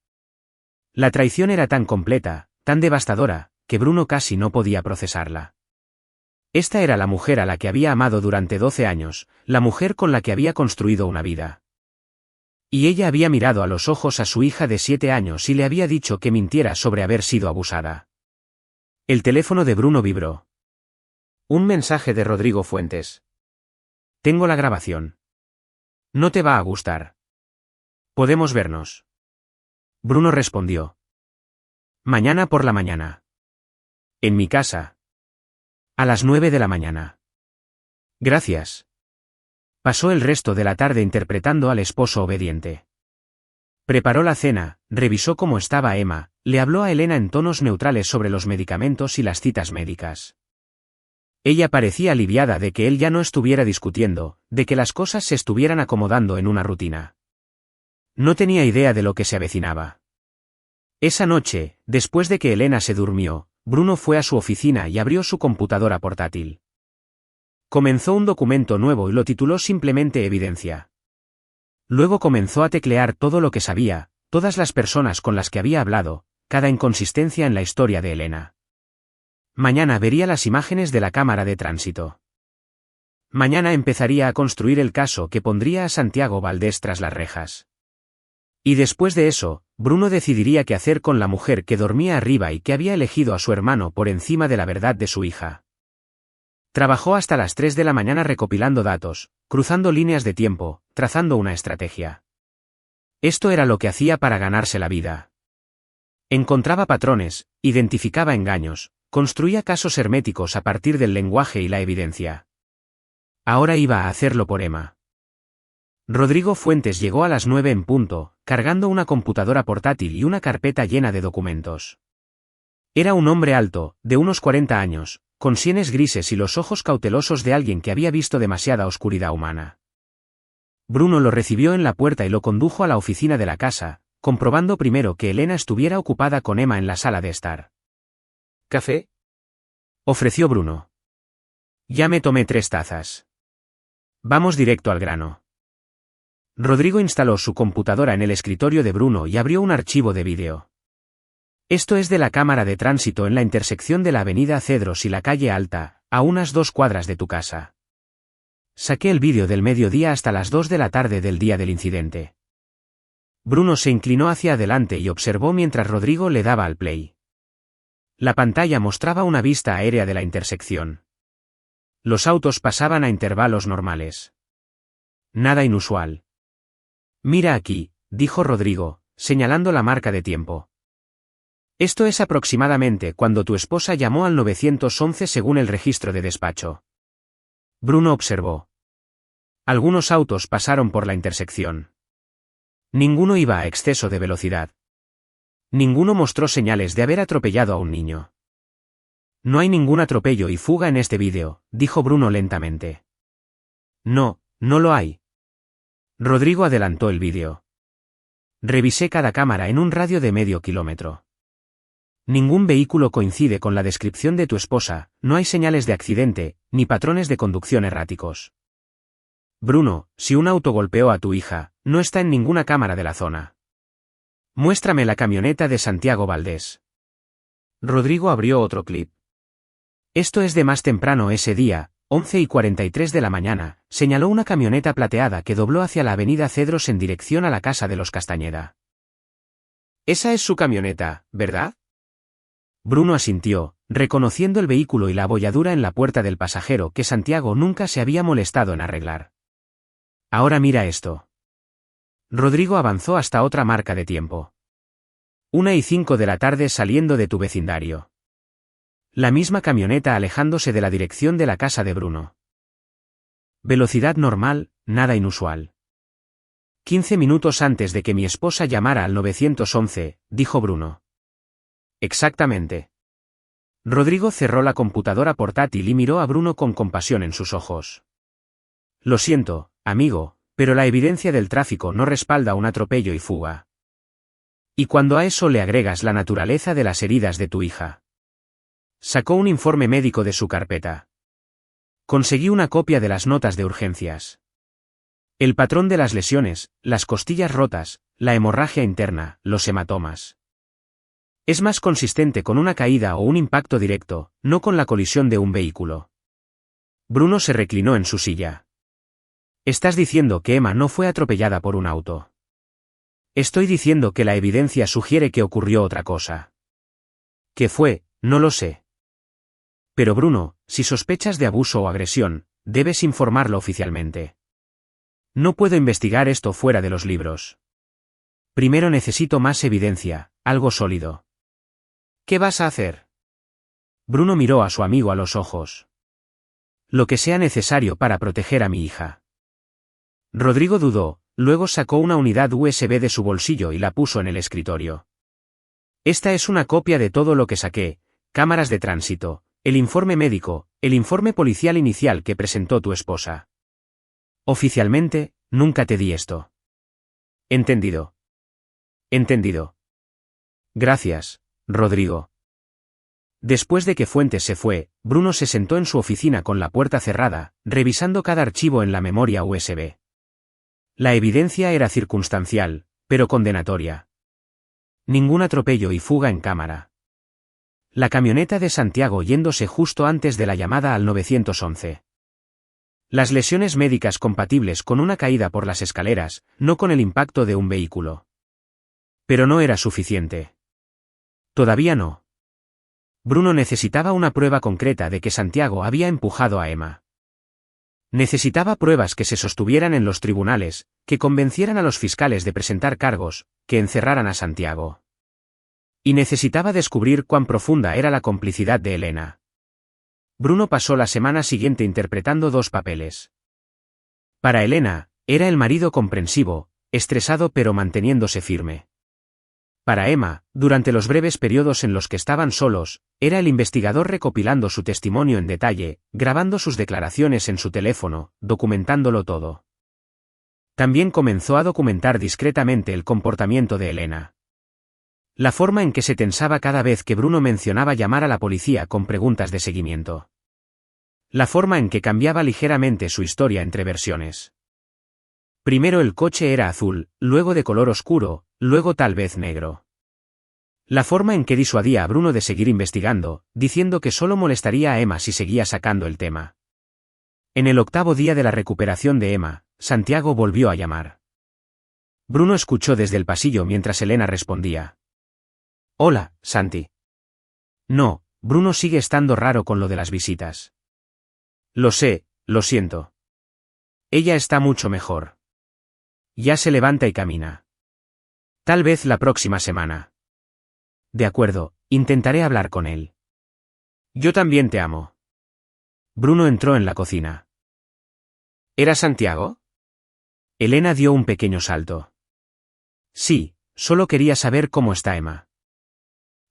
La traición era tan completa, tan devastadora, que Bruno casi no podía procesarla. Esta era la mujer a la que había amado durante 12 años, la mujer con la que había construido una vida. Y ella había mirado a los ojos a su hija de 7 años y le había dicho que mintiera sobre haber sido abusada. El teléfono de Bruno vibró. Un mensaje de Rodrigo Fuentes. Tengo la grabación. No te va a gustar. ¿Podemos vernos? Bruno respondió. Mañana por la mañana. En mi casa. A las 9 de la mañana. Gracias. Pasó el resto de la tarde interpretando al esposo obediente. Preparó la cena, revisó cómo estaba Emma, le habló a Elena en tonos neutrales sobre los medicamentos y las citas médicas. Ella parecía aliviada de que él ya no estuviera discutiendo, de que las cosas se estuvieran acomodando en una rutina. No tenía idea de lo que se avecinaba. Esa noche, después de que Elena se durmió, Bruno fue a su oficina y abrió su computadora portátil. Comenzó un documento nuevo y lo tituló simplemente Evidencia. Luego comenzó a teclear todo lo que sabía, todas las personas con las que había hablado, cada inconsistencia en la historia de Elena. Mañana vería las imágenes de la cámara de tránsito. Mañana empezaría a construir el caso que pondría a Santiago Valdés tras las rejas. Y después de eso, Bruno decidiría qué hacer con la mujer que dormía arriba y que había elegido a su hermano por encima de la verdad de su hija. Trabajó hasta las 3 de la mañana recopilando datos, cruzando líneas de tiempo, trazando una estrategia. Esto era lo que hacía para ganarse la vida. Encontraba patrones, identificaba engaños, construía casos herméticos a partir del lenguaje y la evidencia. Ahora iba a hacerlo por Emma. Rodrigo Fuentes llegó a las 9 en punto, cargando una computadora portátil y una carpeta llena de documentos. Era un hombre alto, de unos 40 años, con sienes grises y los ojos cautelosos de alguien que había visto demasiada oscuridad humana. Bruno lo recibió en la puerta y lo condujo a la oficina de la casa, comprobando primero que Elena estuviera ocupada con Emma en la sala de estar. ¿Café? Ofreció Bruno. Ya me tomé 3 tazas. Vamos directo al grano. Rodrigo instaló su computadora en el escritorio de Bruno y abrió un archivo de vídeo. Esto es de la cámara de tránsito en la intersección de la avenida Cedros y la calle Alta, a unas 2 cuadras de tu casa. Saqué el vídeo del mediodía hasta las 2 de la tarde del día del incidente. Bruno se inclinó hacia adelante y observó mientras Rodrigo le daba al play. La pantalla mostraba una vista aérea de la intersección. Los autos pasaban a intervalos normales. Nada inusual. Mira aquí, dijo Rodrigo, señalando la marca de tiempo. Esto es aproximadamente cuando tu esposa llamó al 911 según el registro de despacho. Bruno observó. Algunos autos pasaron por la intersección. Ninguno iba a exceso de velocidad. Ninguno mostró señales de haber atropellado a un niño. No hay ningún atropello y fuga en este vídeo, dijo Bruno lentamente. No, no lo hay. Rodrigo adelantó el vídeo. Revisé cada cámara en un radio de medio kilómetro. Ningún vehículo coincide con la descripción de tu esposa, no hay señales de accidente, ni patrones de conducción erráticos. Bruno, si un auto golpeó a tu hija, no está en ninguna cámara de la zona. Muéstrame la camioneta de Santiago Valdés. Rodrigo abrió otro clip. Esto es de más temprano ese día, 11:43 de la mañana, señaló una camioneta plateada que dobló hacia la avenida Cedros en dirección a la casa de los Castañeda. Esa es su camioneta, ¿verdad? Bruno asintió, reconociendo el vehículo y la abolladura en la puerta del pasajero que Santiago nunca se había molestado en arreglar. Ahora mira esto. Rodrigo avanzó hasta otra marca de tiempo. 1:05 de la tarde saliendo de tu vecindario. La misma camioneta alejándose de la dirección de la casa de Bruno. Velocidad normal, nada inusual. 15 minutos antes de que mi esposa llamara al 911, dijo Bruno. Exactamente. Rodrigo cerró la computadora portátil y miró a Bruno con compasión en sus ojos. Lo siento, amigo, pero la evidencia del tráfico no respalda un atropello y fuga. Y cuando a eso le agregas la naturaleza de las heridas de tu hija. Sacó un informe médico de su carpeta. Conseguí una copia de las notas de urgencias. El patrón de las lesiones, las costillas rotas, la hemorragia interna, los hematomas. Es más consistente con una caída o un impacto directo, no con la colisión de un vehículo. Bruno se reclinó en su silla. ¿Estás diciendo que Emma no fue atropellada por un auto? Estoy diciendo que la evidencia sugiere que ocurrió otra cosa. ¿Qué fue? No lo sé. Pero Bruno, si sospechas de abuso o agresión, debes informarlo oficialmente. No puedo investigar esto fuera de los libros. Primero necesito más evidencia, algo sólido. ¿Qué vas a hacer? Bruno miró a su amigo a los ojos. Lo que sea necesario para proteger a mi hija. Rodrigo dudó, luego sacó una unidad USB de su bolsillo y la puso en el escritorio. Esta es una copia de todo lo que saqué, cámaras de tránsito, el informe médico, el informe policial inicial que presentó tu esposa. Oficialmente, nunca te di esto. Entendido. Entendido. Gracias, Rodrigo. Después de que Fuentes se fue, Bruno se sentó en su oficina con la puerta cerrada, revisando cada archivo en la memoria USB. La evidencia era circunstancial, pero condenatoria. Ningún atropello y fuga en cámara. La camioneta de Santiago yéndose justo antes de la llamada al 911. Las lesiones médicas compatibles con una caída por las escaleras, no con el impacto de un vehículo. Pero no era suficiente. Todavía no. Bruno necesitaba una prueba concreta de que Santiago había empujado a Emma. Necesitaba pruebas que se sostuvieran en los tribunales, que convencieran a los fiscales de presentar cargos, que encerraran a Santiago. Y necesitaba descubrir cuán profunda era la complicidad de Elena. Bruno pasó la semana siguiente interpretando dos papeles. Para Elena, era el marido comprensivo, estresado pero manteniéndose firme. Para Emma, durante los breves periodos en los que estaban solos, era el investigador recopilando su testimonio en detalle, grabando sus declaraciones en su teléfono, documentándolo todo. También comenzó a documentar discretamente el comportamiento de Elena. La forma en que se tensaba cada vez que Bruno mencionaba llamar a la policía con preguntas de seguimiento. La forma en que cambiaba ligeramente su historia entre versiones. Primero el coche era azul, luego de color oscuro, luego tal vez negro. La forma en que disuadía a Bruno de seguir investigando, diciendo que solo molestaría a Emma si seguía sacando el tema. En el 8º día de la recuperación de Emma, Santiago volvió a llamar. Bruno escuchó desde el pasillo mientras Elena respondía. Hola, Santi. No, Bruno sigue estando raro con lo de las visitas. Lo sé, lo siento. Ella está mucho mejor. Ya se levanta y camina. Tal vez la próxima semana. De acuerdo, intentaré hablar con él. Yo también te amo. Bruno entró en la cocina. ¿Era Santiago? Elena dio un pequeño salto. Sí, solo quería saber cómo está Emma.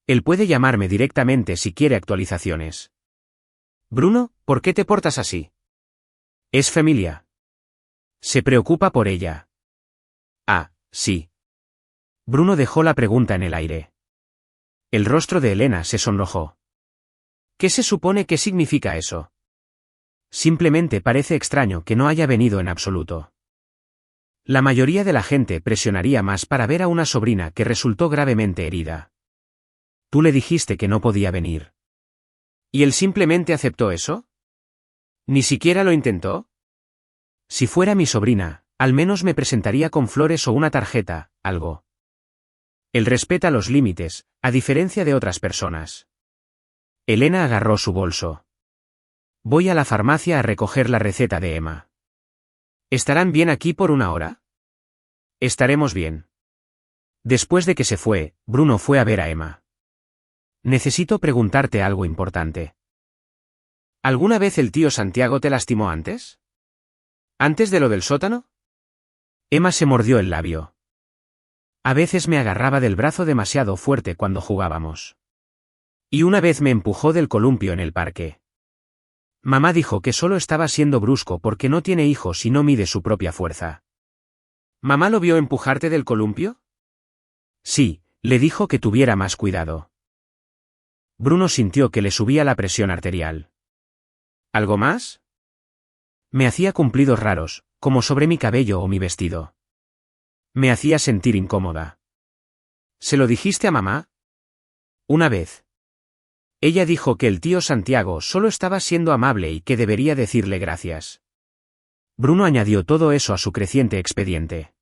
Él puede llamarme directamente si quiere actualizaciones. Bruno, ¿por qué te portas así? Es familia. Se preocupa por ella. Ah, sí. Bruno dejó la pregunta en el aire. El rostro de Elena se sonrojó. ¿Qué se supone que significa eso? Simplemente parece extraño que no haya venido en absoluto. La mayoría de la gente presionaría más para ver a una sobrina que resultó gravemente herida. Tú le dijiste que no podía venir. ¿Y él simplemente aceptó eso? ¿Ni siquiera lo intentó? Si fuera mi sobrina, al menos me presentaría con flores o una tarjeta, algo. Él respeta los límites, a diferencia de otras personas. Elena agarró su bolso. Voy a la farmacia a recoger la receta de Emma. ¿Estarán bien aquí por una hora? Estaremos bien. Después de que se fue, Bruno fue a ver a Emma. Necesito preguntarte algo importante. ¿Alguna vez el tío Santiago te lastimó antes? ¿Antes de lo del sótano? Emma se mordió el labio. A veces me agarraba del brazo demasiado fuerte cuando jugábamos. Y una vez me empujó del columpio en el parque. Mamá dijo que solo estaba siendo brusco porque no tiene hijos y no mide su propia fuerza. ¿Mamá lo vio empujarte del columpio? Sí, le dijo que tuviera más cuidado. Bruno sintió que le subía la presión arterial. ¿Algo más? Me hacía cumplidos raros, como sobre mi cabello o mi vestido. Me hacía sentir incómoda. ¿Se lo dijiste a mamá? Una vez. Ella dijo que el tío Santiago solo estaba siendo amable y que debería decirle gracias. Bruno añadió todo eso a su creciente expediente.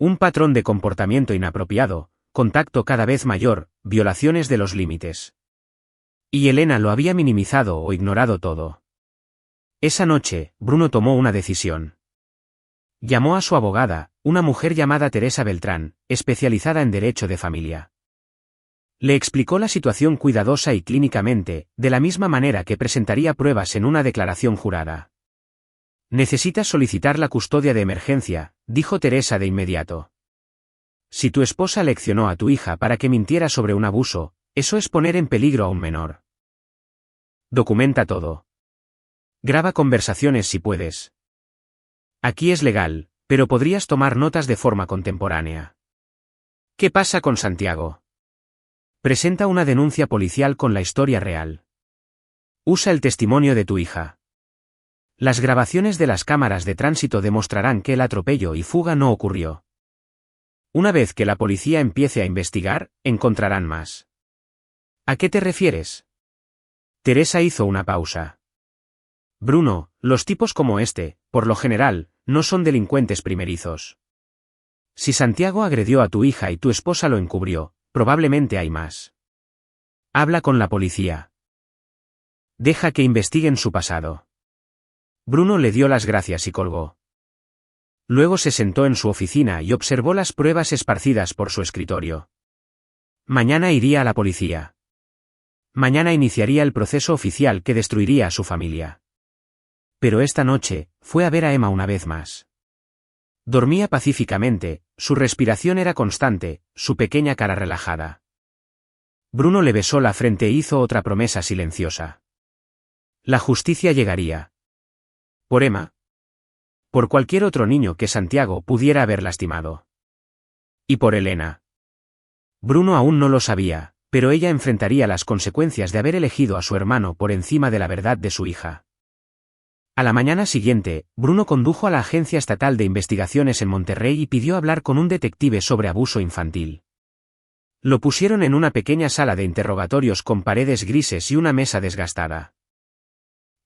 Un patrón de comportamiento inapropiado, contacto cada vez mayor, violaciones de los límites. Y Elena lo había minimizado o ignorado todo. Esa noche, Bruno tomó una decisión. Llamó a su abogada, una mujer llamada Teresa Beltrán, especializada en derecho de familia. Le explicó la situación cuidadosa y clínicamente, de la misma manera que presentaría pruebas en una declaración jurada. «Necesitas solicitar la custodia de emergencia», dijo Teresa de inmediato. «Si tu esposa leccionó a tu hija para que mintiera sobre un abuso, eso es poner en peligro a un menor. Documenta todo. Graba conversaciones si puedes. Aquí es legal, pero podrías tomar notas de forma contemporánea. ¿Qué pasa con Santiago? Presenta una denuncia policial con la historia real. Usa el testimonio de tu hija. Las grabaciones de las cámaras de tránsito demostrarán que el atropello y fuga no ocurrió. Una vez que la policía empiece a investigar, encontrarán más». «¿A qué te refieres?». Teresa hizo una pausa. «Bruno, los tipos como este, por lo general, no son delincuentes primerizos. Si Santiago agredió a tu hija y tu esposa lo encubrió, probablemente hay más. Habla con la policía. Deja que investiguen su pasado». Bruno le dio las gracias y colgó. Luego se sentó en su oficina y observó las pruebas esparcidas por su escritorio. Mañana iría a la policía. Mañana iniciaría el proceso oficial que destruiría a su familia. Pero esta noche, fue a ver a Emma una vez más. Dormía pacíficamente, su respiración era constante, su pequeña cara relajada. Bruno le besó la frente e hizo otra promesa silenciosa. La justicia llegaría. Por Emma. Por cualquier otro niño que Santiago pudiera haber lastimado. Y por Elena. Bruno aún no lo sabía, pero ella enfrentaría las consecuencias de haber elegido a su hermano por encima de la verdad de su hija. A la mañana siguiente, Bruno condujo a la Agencia Estatal de Investigaciones en Monterrey y pidió hablar con un detective sobre abuso infantil. Lo pusieron en una pequeña sala de interrogatorios con paredes grises y una mesa desgastada.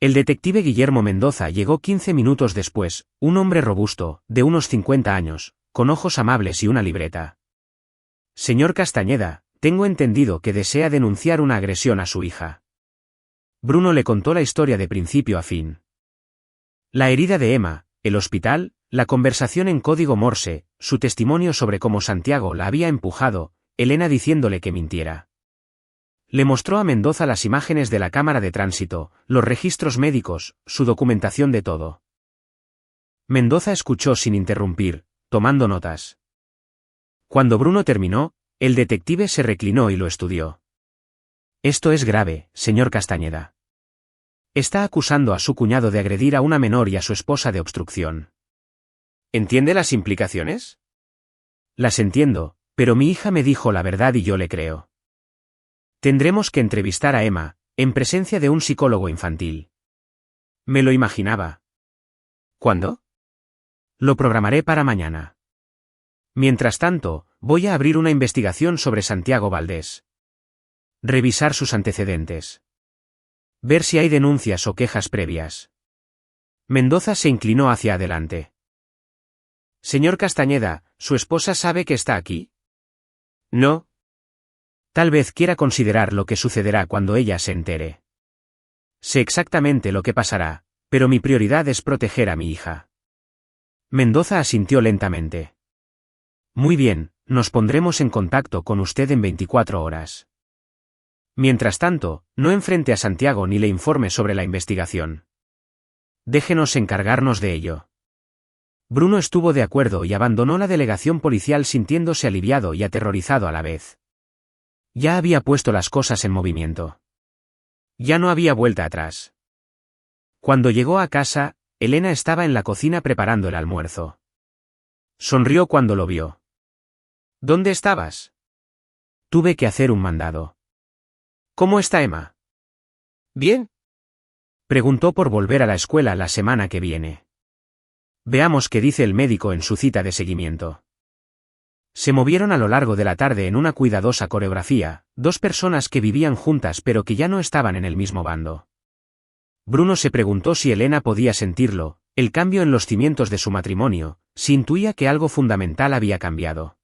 El detective Guillermo Mendoza llegó 15 minutos después, un hombre robusto, de unos 50 años, con ojos amables y una libreta. «Señor Castañeda, tengo entendido que desea denunciar una agresión a su hija». Bruno le contó la historia de principio a fin. La herida de Emma, el hospital, la conversación en código Morse, su testimonio sobre cómo Santiago la había empujado, Elena diciéndole que mintiera. Le mostró a Mendoza las imágenes de la cámara de tránsito, los registros médicos, su documentación de todo. Mendoza escuchó sin interrumpir, tomando notas. Cuando Bruno terminó, el detective se reclinó y lo estudió. «Esto es grave, señor Castañeda. Está acusando a su cuñado de agredir a una menor y a su esposa de obstrucción. ¿Entiende las implicaciones?». «Las entiendo, pero mi hija me dijo la verdad y yo le creo. Tendremos que entrevistar a Emma, en presencia de un psicólogo infantil». «Me lo imaginaba». «¿Cuándo?». «Lo programaré para mañana. Mientras tanto, voy a abrir una investigación sobre Santiago Valdés. Revisar sus antecedentes. Ver si hay denuncias o quejas previas». Mendoza se inclinó hacia adelante. «Señor Castañeda, ¿su esposa sabe que está aquí?». «No». «Tal vez quiera considerar lo que sucederá cuando ella se entere». «Sé exactamente lo que pasará, pero mi prioridad es proteger a mi hija». Mendoza asintió lentamente. «Muy bien, nos pondremos en contacto con usted en 24 horas. Mientras tanto, no enfrente a Santiago ni le informe sobre la investigación. Déjenos encargarnos de ello». Bruno estuvo de acuerdo y abandonó la delegación policial sintiéndose aliviado y aterrorizado a la vez. Ya había puesto las cosas en movimiento. Ya no había vuelta atrás. Cuando llegó a casa, Elena estaba en la cocina preparando el almuerzo. Sonrió cuando lo vio. «¿Dónde estabas?». «Tuve que hacer un mandado». «¿Cómo está Emma?». «Bien». Preguntó por volver a la escuela la semana que viene. Veamos qué dice el médico en su cita de seguimiento. Se movieron a lo largo de la tarde en una cuidadosa coreografía, dos personas que vivían juntas pero que ya no estaban en el mismo bando. Bruno se preguntó si Elena podía sentirlo, el cambio en los cimientos de su matrimonio, se intuía que algo fundamental había cambiado.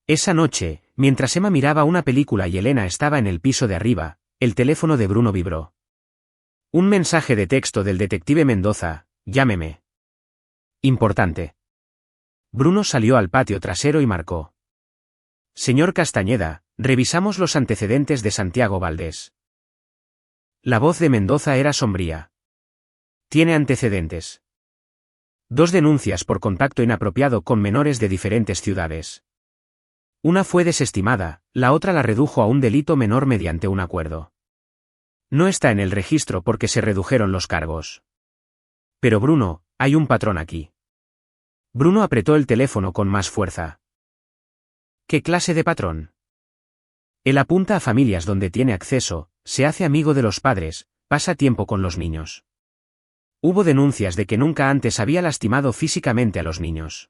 Esa noche, mientras Emma miraba una película y Elena estaba en el piso de arriba, el teléfono de Bruno vibró. Un mensaje de texto del detective Mendoza: llámeme. Importante. Bruno salió al patio trasero y marcó. Señor Castañeda, revisamos los antecedentes de Santiago Valdés. La voz de Mendoza era sombría. Tiene antecedentes. 2 denuncias por contacto inapropiado con menores de diferentes ciudades. Una fue desestimada, la otra la redujo a un delito menor mediante un acuerdo. No está en el registro porque se redujeron los cargos. Pero Bruno, hay un patrón aquí. Bruno apretó el teléfono con más fuerza. ¿Qué clase de patrón? Él apunta a familias donde tiene acceso, se hace amigo de los padres, pasa tiempo con los niños. Hubo denuncias de que nunca antes había lastimado físicamente a los niños.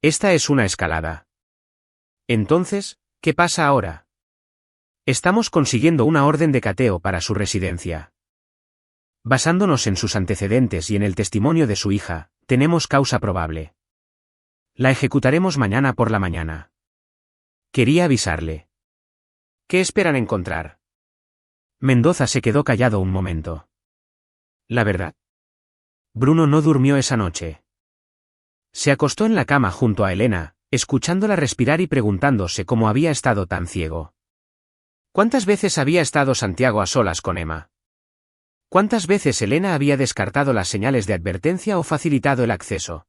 Esta es una escalada. Entonces, ¿qué pasa ahora? Estamos consiguiendo una orden de cateo para su residencia. Basándonos en sus antecedentes y en el testimonio de su hija, tenemos causa probable. La ejecutaremos mañana por la mañana. Quería avisarle. ¿Qué esperan encontrar? Mendoza se quedó callado un momento. La verdad. Bruno no durmió esa noche. Se acostó en la cama junto a Elena, escuchándola respirar y preguntándose cómo había estado tan ciego. ¿Cuántas veces había estado Santiago a solas con Emma? ¿Cuántas veces Elena había descartado las señales de advertencia o facilitado el acceso?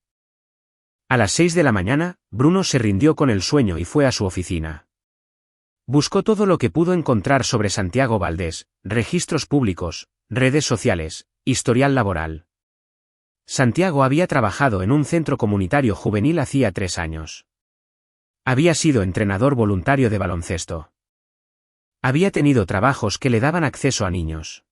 A las 6 de la mañana, Bruno se rindió con el sueño y fue a su oficina. Buscó todo lo que pudo encontrar sobre Santiago Valdés: registros públicos, redes sociales, historial laboral. Santiago había trabajado en un centro comunitario juvenil hacía 3 años. Había sido entrenador voluntario de baloncesto. Había tenido trabajos que le daban acceso a niños.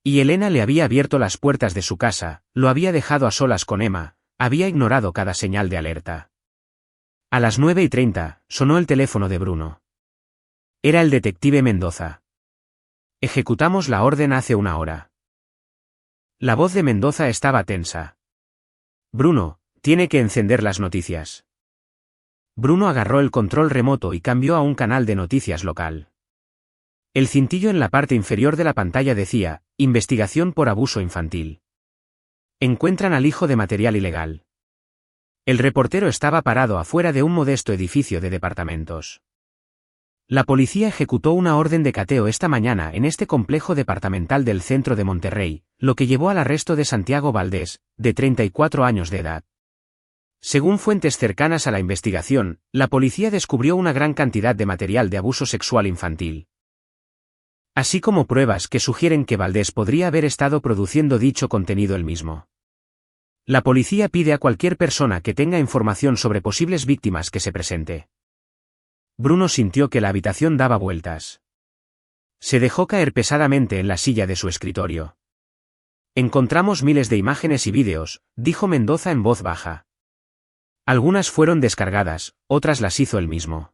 Y Elena le había abierto las puertas de su casa, lo había dejado a solas con Emma, había ignorado cada señal de alerta. A las 9:30, sonó el teléfono de Bruno. Era el detective Mendoza. Ejecutamos la orden hace 1 hora. La voz de Mendoza estaba tensa. Bruno, tiene que encender las noticias. Bruno agarró el control remoto y cambió a un canal de noticias local. El cintillo en la parte inferior de la pantalla decía: investigación por abuso infantil. Encuentran al hijo de material ilegal. El reportero estaba parado afuera de un modesto edificio de departamentos. La policía ejecutó una orden de cateo esta mañana en este complejo departamental del centro de Monterrey, lo que llevó al arresto de Santiago Valdés, de 34 años de edad. Según fuentes cercanas a la investigación, la policía descubrió una gran cantidad de material de abuso sexual infantil, así como pruebas que sugieren que Valdés podría haber estado produciendo dicho contenido él mismo. La policía pide a cualquier persona que tenga información sobre posibles víctimas que se presente. Bruno sintió que la habitación daba vueltas. Se dejó caer pesadamente en la silla de su escritorio. Encontramos miles de imágenes y vídeos, dijo Mendoza en voz baja. Algunas fueron descargadas, otras las hizo él mismo.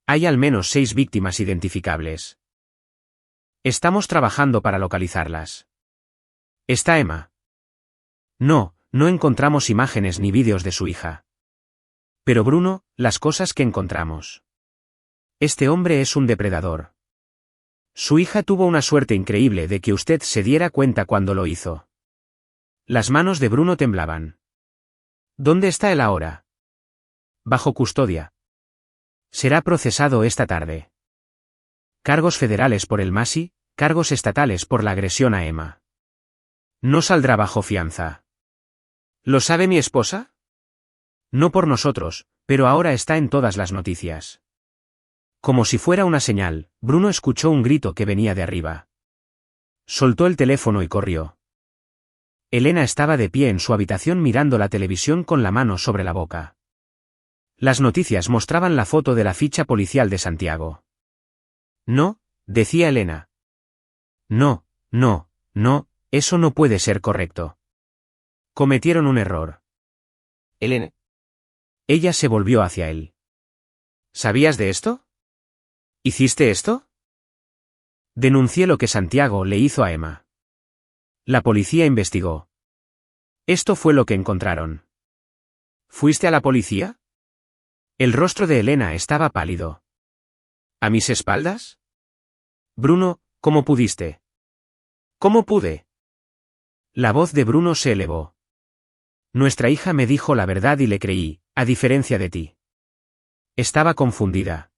Hay al menos 6 víctimas identificables. Estamos trabajando para localizarlas. ¿Está Emma? No, no encontramos imágenes ni vídeos de su hija. Pero Bruno, las cosas que encontramos. Este hombre es un depredador. Su hija tuvo una suerte increíble de que usted se diera cuenta cuando lo hizo. Las manos de Bruno temblaban. ¿Dónde está él ahora? Bajo custodia. Será procesado esta tarde. Cargos federales por el Masi, cargos estatales por la agresión a Emma. No saldrá bajo fianza. ¿Lo sabe mi esposa? No por nosotros, pero ahora está en todas las noticias. Como si fuera una señal, Bruno escuchó un grito que venía de arriba. Soltó el teléfono y corrió. Elena estaba de pie en su habitación mirando la televisión con la mano sobre la boca. Las noticias mostraban la foto de la ficha policial de Santiago. No, decía Elena. No, no, no, eso no puede ser correcto. Cometieron un error. Elena. Ella se volvió hacia él. ¿Sabías de esto? ¿Hiciste esto? Denuncié lo que Santiago le hizo a Emma. La policía investigó. Esto fue lo que encontraron. ¿Fuiste a la policía? El rostro de Elena estaba pálido. ¿A mis espaldas? Bruno, ¿cómo pudiste? ¿Cómo pude? La voz de Bruno se elevó. Nuestra hija me dijo la verdad y le creí, a diferencia de ti. Estaba confundida.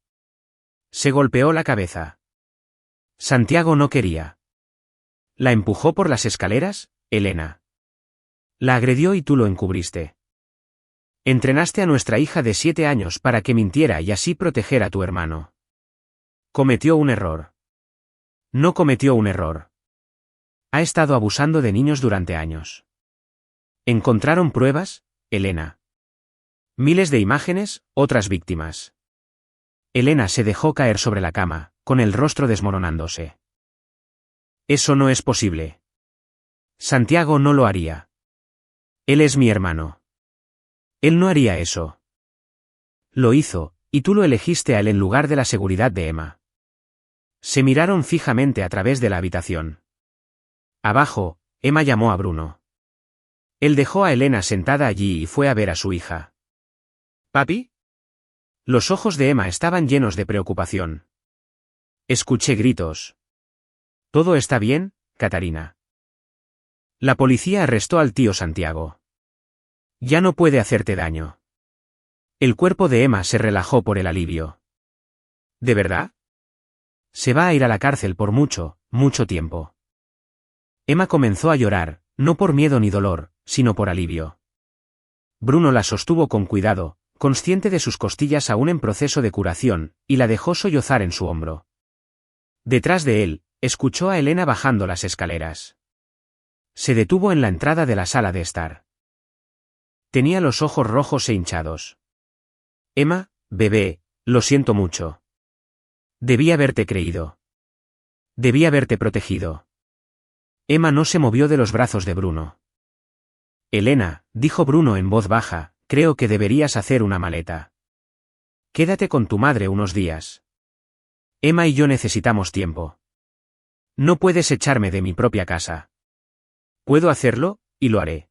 Se golpeó la cabeza. Santiago no quería. ¿La empujó por las escaleras, Elena? La agredió y tú lo encubriste. Entrenaste a nuestra hija de 7 años para que mintiera y así proteger a tu hermano. Cometió un error. No cometió un error. Ha estado abusando de niños durante años. ¿Encontraron pruebas, Elena? Miles de imágenes, otras víctimas. Elena se dejó caer sobre la cama, con el rostro desmoronándose. Eso no es posible. Santiago no lo haría. Él es mi hermano. Él no haría eso. Lo hizo, y tú lo elegiste a él en lugar de la seguridad de Emma. Se miraron fijamente a través de la habitación. Abajo, Emma llamó a Bruno. Él dejó a Elena sentada allí y fue a ver a su hija. ¿Papi? Los ojos de Emma estaban llenos de preocupación. Escuché gritos. ¿Todo está bien, Catarina? La policía arrestó al tío Santiago. Ya no puede hacerte daño. El cuerpo de Emma se relajó por el alivio. ¿De verdad? Se va a ir a la cárcel por mucho, mucho tiempo. Emma comenzó a llorar, no por miedo ni dolor, sino por alivio. Bruno la sostuvo con cuidado, consciente de sus costillas aún en proceso de curación, y la dejó sollozar en su hombro. Detrás de él, escuchó a Elena bajando las escaleras. Se detuvo en la entrada de la sala de estar. Tenía los ojos rojos e hinchados. Emma, bebé, lo siento mucho. Debí haberte creído. Debí haberte protegido. Emma no se movió de los brazos de Bruno. Elena, dijo Bruno en voz baja, creo que deberías hacer una maleta. Quédate con tu madre unos días. Emma y yo necesitamos tiempo. No puedes echarme de mi propia casa. Puedo hacerlo, y lo haré.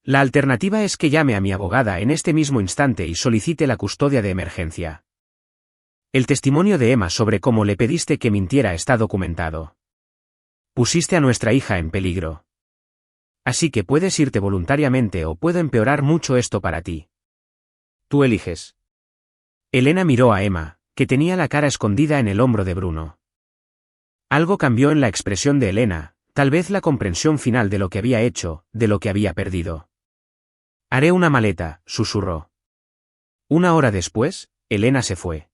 La alternativa es que llame a mi abogada en este mismo instante y solicite la custodia de emergencia. El testimonio de Emma sobre cómo le pediste que mintiera está documentado. Pusiste a nuestra hija en peligro. Así que puedes irte voluntariamente o puedo empeorar mucho esto para ti. Tú eliges. Elena miró a Emma, que tenía la cara escondida en el hombro de Bruno. Algo cambió en la expresión de Elena, tal vez la comprensión final de lo que había hecho, de lo que había perdido. Haré una maleta, susurró. Una hora después, Elena se fue.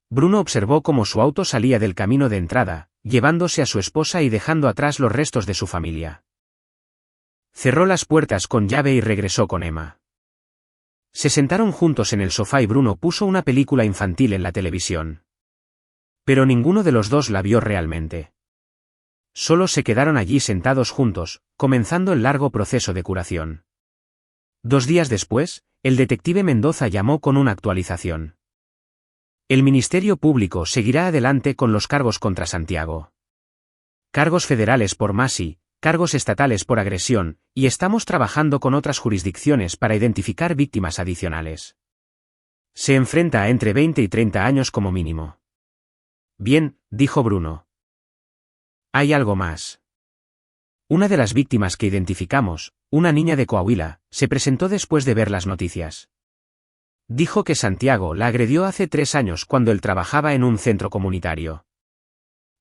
Bruno observó cómo su auto salía del camino de entrada, llevándose a su esposa y dejando atrás los restos de su familia. Cerró las puertas con llave y regresó con Emma. Se sentaron juntos en el sofá y Bruno puso una película infantil en la televisión. Pero ninguno de los dos la vio realmente. Solo se quedaron allí sentados juntos, comenzando el largo proceso de curación. 2 días después, el detective Mendoza llamó con una actualización. El Ministerio Público seguirá adelante con los cargos contra Santiago. Cargos federales por Masi, cargos estatales por agresión, y estamos trabajando con otras jurisdicciones para identificar víctimas adicionales. Se enfrenta a entre 20 y 30 años como mínimo. Bien, dijo Bruno. Hay algo más. Una de las víctimas que identificamos, una niña de Coahuila, se presentó después de ver las noticias. Dijo que Santiago la agredió hace 3 años cuando él trabajaba en un centro comunitario.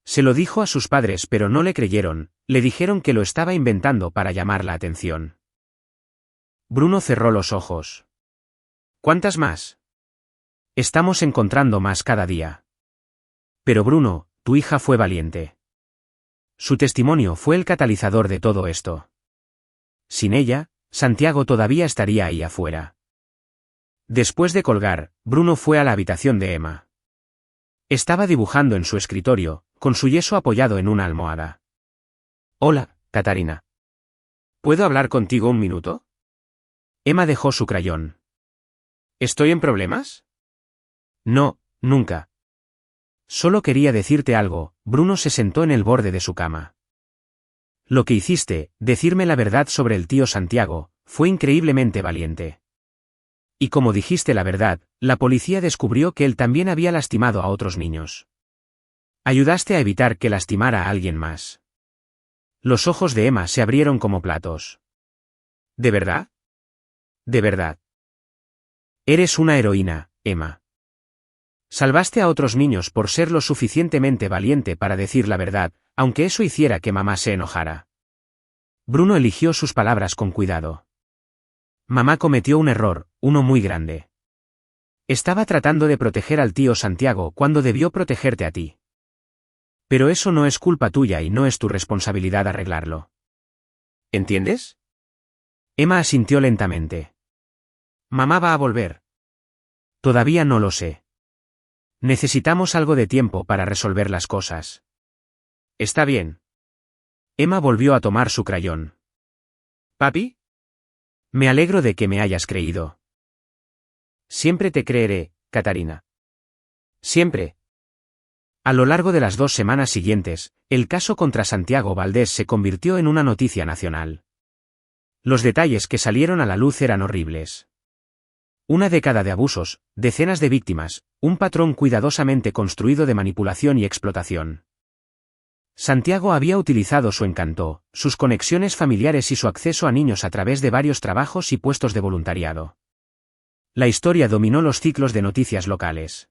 Se lo dijo a sus padres pero no le creyeron, le dijeron que lo estaba inventando para llamar la atención. Bruno cerró los ojos. ¿Cuántas más? Estamos encontrando más cada día. Pero Bruno, tu hija fue valiente. Su testimonio fue el catalizador de todo esto. Sin ella, Santiago todavía estaría ahí afuera. Después de colgar, Bruno fue a la habitación de Emma. Estaba dibujando en su escritorio, con su yeso apoyado en una almohada. Hola, Catarina. ¿Puedo hablar contigo un minuto? Emma dejó su crayón. ¿Estoy en problemas? No, nunca. Solo quería decirte algo. Bruno se sentó en el borde de su cama. Lo que hiciste, decirme la verdad sobre el tío Santiago, fue increíblemente valiente. Y como dijiste la verdad, la policía descubrió que él también había lastimado a otros niños. Ayudaste a evitar que lastimara a alguien más. Los ojos de Emma se abrieron como platos. ¿De verdad? ¿De verdad? Eres una heroína, Emma. Salvaste a otros niños por ser lo suficientemente valiente para decir la verdad, aunque eso hiciera que mamá se enojara. Bruno eligió sus palabras con cuidado. Mamá cometió un error, uno muy grande. Estaba tratando de proteger al tío Santiago cuando debió protegerte a ti. Pero eso no es culpa tuya y no es tu responsabilidad arreglarlo. ¿Entiendes? Emma asintió lentamente. Mamá va a volver. Todavía no lo sé. Necesitamos algo de tiempo para resolver las cosas. Está bien. Emma volvió a tomar su crayón. ¿Papi? Me alegro de que me hayas creído. Siempre te creeré, Catarina. Siempre. A lo largo de las 2 semanas siguientes, el caso contra Santiago Valdés se convirtió en una noticia nacional. Los detalles que salieron a la luz eran horribles. Una década de abusos, decenas de víctimas, un patrón cuidadosamente construido de manipulación y explotación. Santiago había utilizado su encanto, sus conexiones familiares y su acceso a niños a través de varios trabajos y puestos de voluntariado. La historia dominó los ciclos de noticias locales.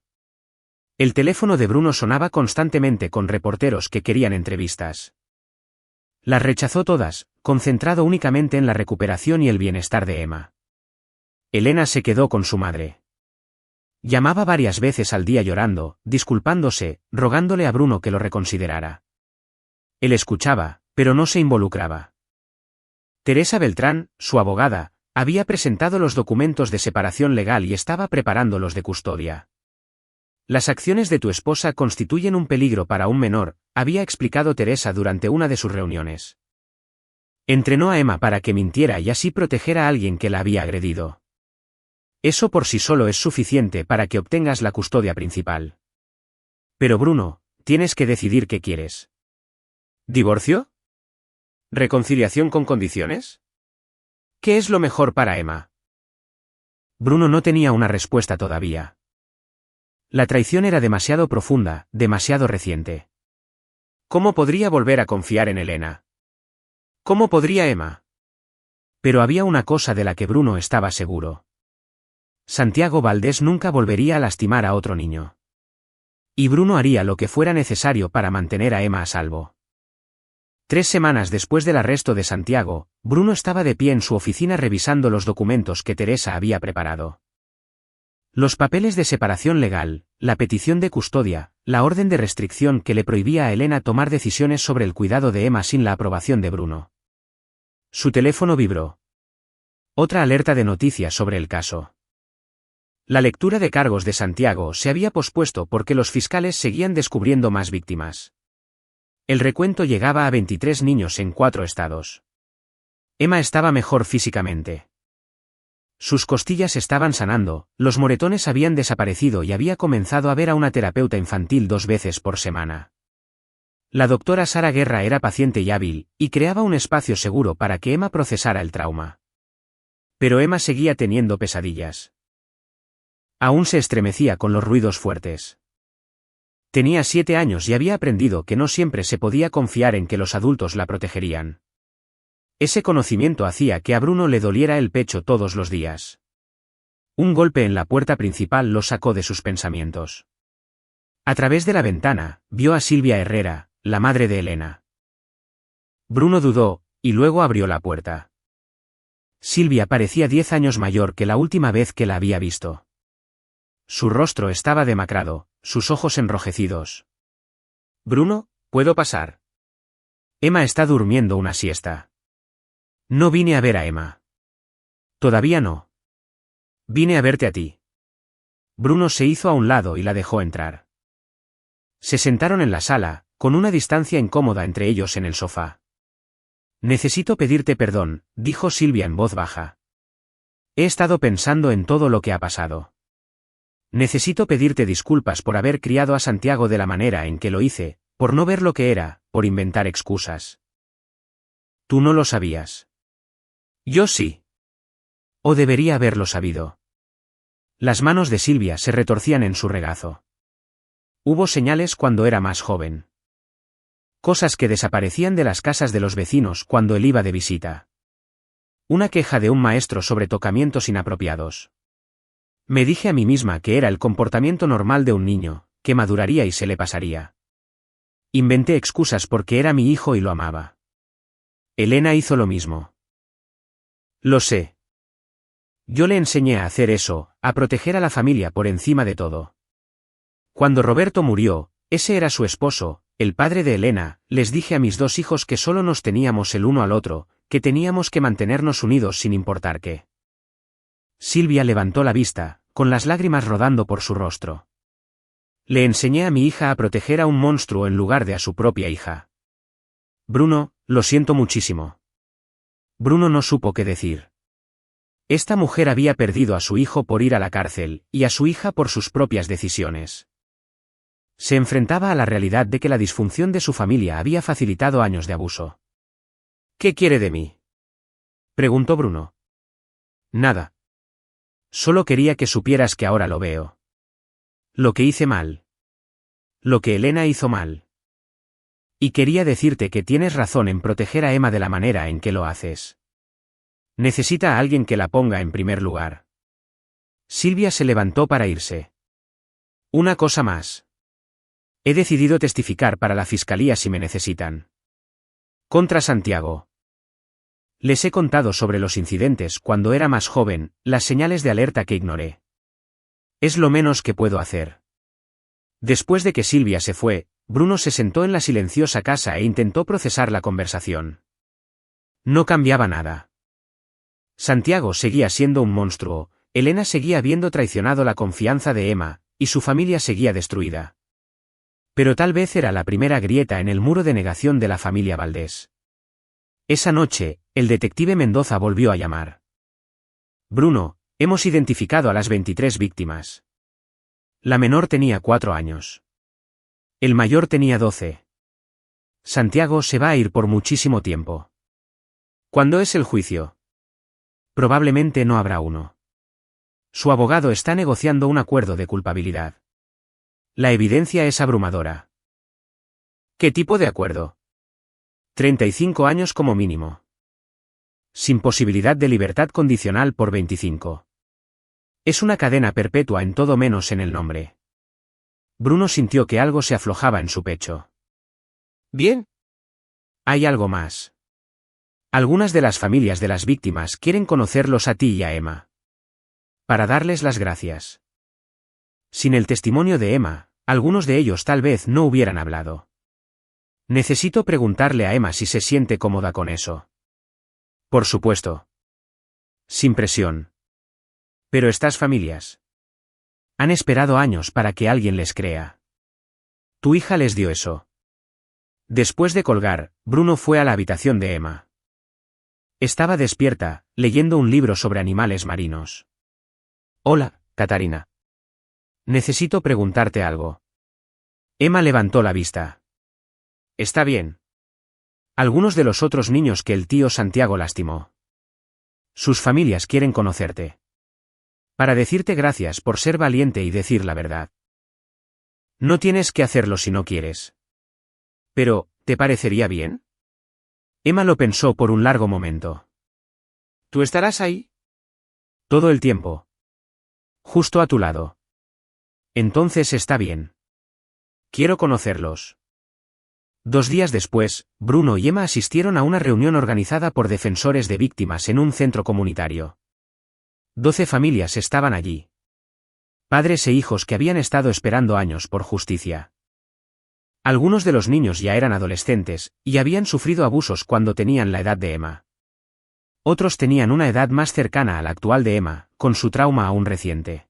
El teléfono de Bruno sonaba constantemente con reporteros que querían entrevistas. Las rechazó todas, concentrado únicamente en la recuperación y el bienestar de Emma. Elena se quedó con su madre. Llamaba varias veces al día llorando, disculpándose, rogándole a Bruno que lo reconsiderara. Él escuchaba, pero no se involucraba. Teresa Beltrán, su abogada, había presentado los documentos de separación legal y estaba preparando los de custodia. Las acciones de tu esposa constituyen un peligro para un menor, había explicado Teresa durante una de sus reuniones. Entrenó a Emma para que mintiera y así proteger a alguien que la había agredido. Eso por sí solo es suficiente para que obtengas la custodia principal. Pero Bruno, tienes que decidir qué quieres. ¿Divorcio? ¿Reconciliación con condiciones? ¿Qué es lo mejor para Emma? Bruno no tenía una respuesta todavía. La traición era demasiado profunda, demasiado reciente. ¿Cómo podría volver a confiar en Elena? ¿Cómo podría Emma? Pero había una cosa de la que Bruno estaba seguro. Santiago Valdés nunca volvería a lastimar a otro niño. Y Bruno haría lo que fuera necesario para mantener a Emma a salvo. 3 semanas después del arresto de Santiago, Bruno estaba de pie en su oficina revisando los documentos que Teresa había preparado. Los papeles de separación legal, la petición de custodia, la orden de restricción que le prohibía a Elena tomar decisiones sobre el cuidado de Emma sin la aprobación de Bruno. Su teléfono vibró. Otra alerta de noticias sobre el caso. La lectura de cargos de Santiago se había pospuesto porque los fiscales seguían descubriendo más víctimas. El recuento llegaba a 23 niños en 4 estados. Emma estaba mejor físicamente. Sus costillas estaban sanando, los moretones habían desaparecido y había comenzado a ver a una terapeuta infantil 2 veces por semana. La doctora Sara Guerra era paciente y hábil, y creaba un espacio seguro para que Emma procesara el trauma. Pero Emma seguía teniendo pesadillas. Aún se estremecía con los ruidos fuertes. Tenía 7 años y había aprendido que no siempre se podía confiar en que los adultos la protegerían. Ese conocimiento hacía que a Bruno le doliera el pecho todos los días. Un golpe en la puerta principal lo sacó de sus pensamientos. A través de la ventana, vio a Silvia Herrera, la madre de Elena. Bruno dudó, y luego abrió la puerta. Silvia parecía 10 años mayor que la última vez que la había visto. Su rostro estaba demacrado, sus ojos enrojecidos. «Bruno, ¿puedo pasar?» Emma está durmiendo una siesta. No vine a ver a Emma. Todavía no. Vine a verte a ti. Bruno se hizo a un lado y la dejó entrar. Se sentaron en la sala, con una distancia incómoda entre ellos en el sofá. Necesito pedirte perdón, dijo Silvia en voz baja. He estado pensando en todo lo que ha pasado. Necesito pedirte disculpas por haber criado a Santiago de la manera en que lo hice, por no ver lo que era, por inventar excusas. Tú no lo sabías. Yo sí. O debería haberlo sabido. Las manos de Silvia se retorcían en su regazo. Hubo señales cuando era más joven. Cosas que desaparecían de las casas de los vecinos cuando él iba de visita. Una queja de un maestro sobre tocamientos inapropiados. Me dije a mí misma que era el comportamiento normal de un niño, que maduraría y se le pasaría. Inventé excusas porque era mi hijo y lo amaba. Elena hizo lo mismo. Lo sé. Yo le enseñé a hacer eso, a proteger a la familia por encima de todo. Cuando Roberto murió, ese era su esposo, el padre de Elena, les dije a mis dos hijos que solo nos teníamos el uno al otro, que teníamos que mantenernos unidos sin importar qué. Silvia levantó la vista, con las lágrimas rodando por su rostro. Le enseñé a mi hija a proteger a un monstruo en lugar de a su propia hija. Bruno, lo siento muchísimo. Bruno no supo qué decir. Esta mujer había perdido a su hijo por ir a la cárcel, y a su hija por sus propias decisiones. Se enfrentaba a la realidad de que la disfunción de su familia había facilitado años de abuso. ¿Qué quiere de mí?, preguntó Bruno. Nada. Solo quería que supieras que ahora lo veo. Lo que hice mal. Lo que Elena hizo mal. Y quería decirte que tienes razón en proteger a Emma de la manera en que lo haces. Necesita a alguien que la ponga en primer lugar. Silvia se levantó para irse. Una cosa más. He decidido testificar para la fiscalía si me necesitan. Contra Santiago. Les he contado sobre los incidentes cuando era más joven, las señales de alerta que ignoré. Es lo menos que puedo hacer. Después de que Silvia se fue, Bruno se sentó en la silenciosa casa e intentó procesar la conversación. No cambiaba nada. Santiago seguía siendo un monstruo, Elena seguía habiendo traicionado la confianza de Emma, y su familia seguía destruida. Pero tal vez era la primera grieta en el muro de negación de la familia Valdés. Esa noche, el detective Mendoza volvió a llamar. Bruno, hemos identificado a las 23 víctimas. La menor tenía 4 años. El mayor tenía 12. Santiago se va a ir por muchísimo tiempo. ¿Cuándo es el juicio? Probablemente no habrá uno. Su abogado está negociando un acuerdo de culpabilidad. La evidencia es abrumadora. ¿Qué tipo de acuerdo? 35 años como mínimo. Sin posibilidad de libertad condicional por 25. Es una cadena perpetua en todo menos en el nombre. Bruno sintió que algo se aflojaba en su pecho. Bien. Hay algo más. Algunas de las familias de las víctimas quieren conocerlos a ti y a Emma. Para darles las gracias. Sin el testimonio de Emma, algunos de ellos tal vez no hubieran hablado. Necesito preguntarle a Emma si se siente cómoda con eso. Por supuesto. Sin presión. Pero estas familias han esperado años para que alguien les crea. Tu hija les dio eso. Después de colgar, Bruno fue a la habitación de Emma. Estaba despierta, leyendo un libro sobre animales marinos. Hola, Catarina. Necesito preguntarte algo. Emma levantó la vista. Está bien. Algunos de los otros niños que el tío Santiago lastimó. Sus familias quieren conocerte. Para decirte gracias por ser valiente y decir la verdad. No tienes que hacerlo si no quieres. Pero, ¿te parecería bien? Emma lo pensó por un largo momento. ¿Tú estarás ahí? Todo el tiempo. Justo a tu lado. Entonces está bien. Quiero conocerlos. 2 días después, Bruno y Emma asistieron a una reunión organizada por defensores de víctimas en un centro comunitario. 12 familias estaban allí. Padres e hijos que habían estado esperando años por justicia. Algunos de los niños ya eran adolescentes, y habían sufrido abusos cuando tenían la edad de Emma. Otros tenían una edad más cercana a la actual de Emma, con su trauma aún reciente.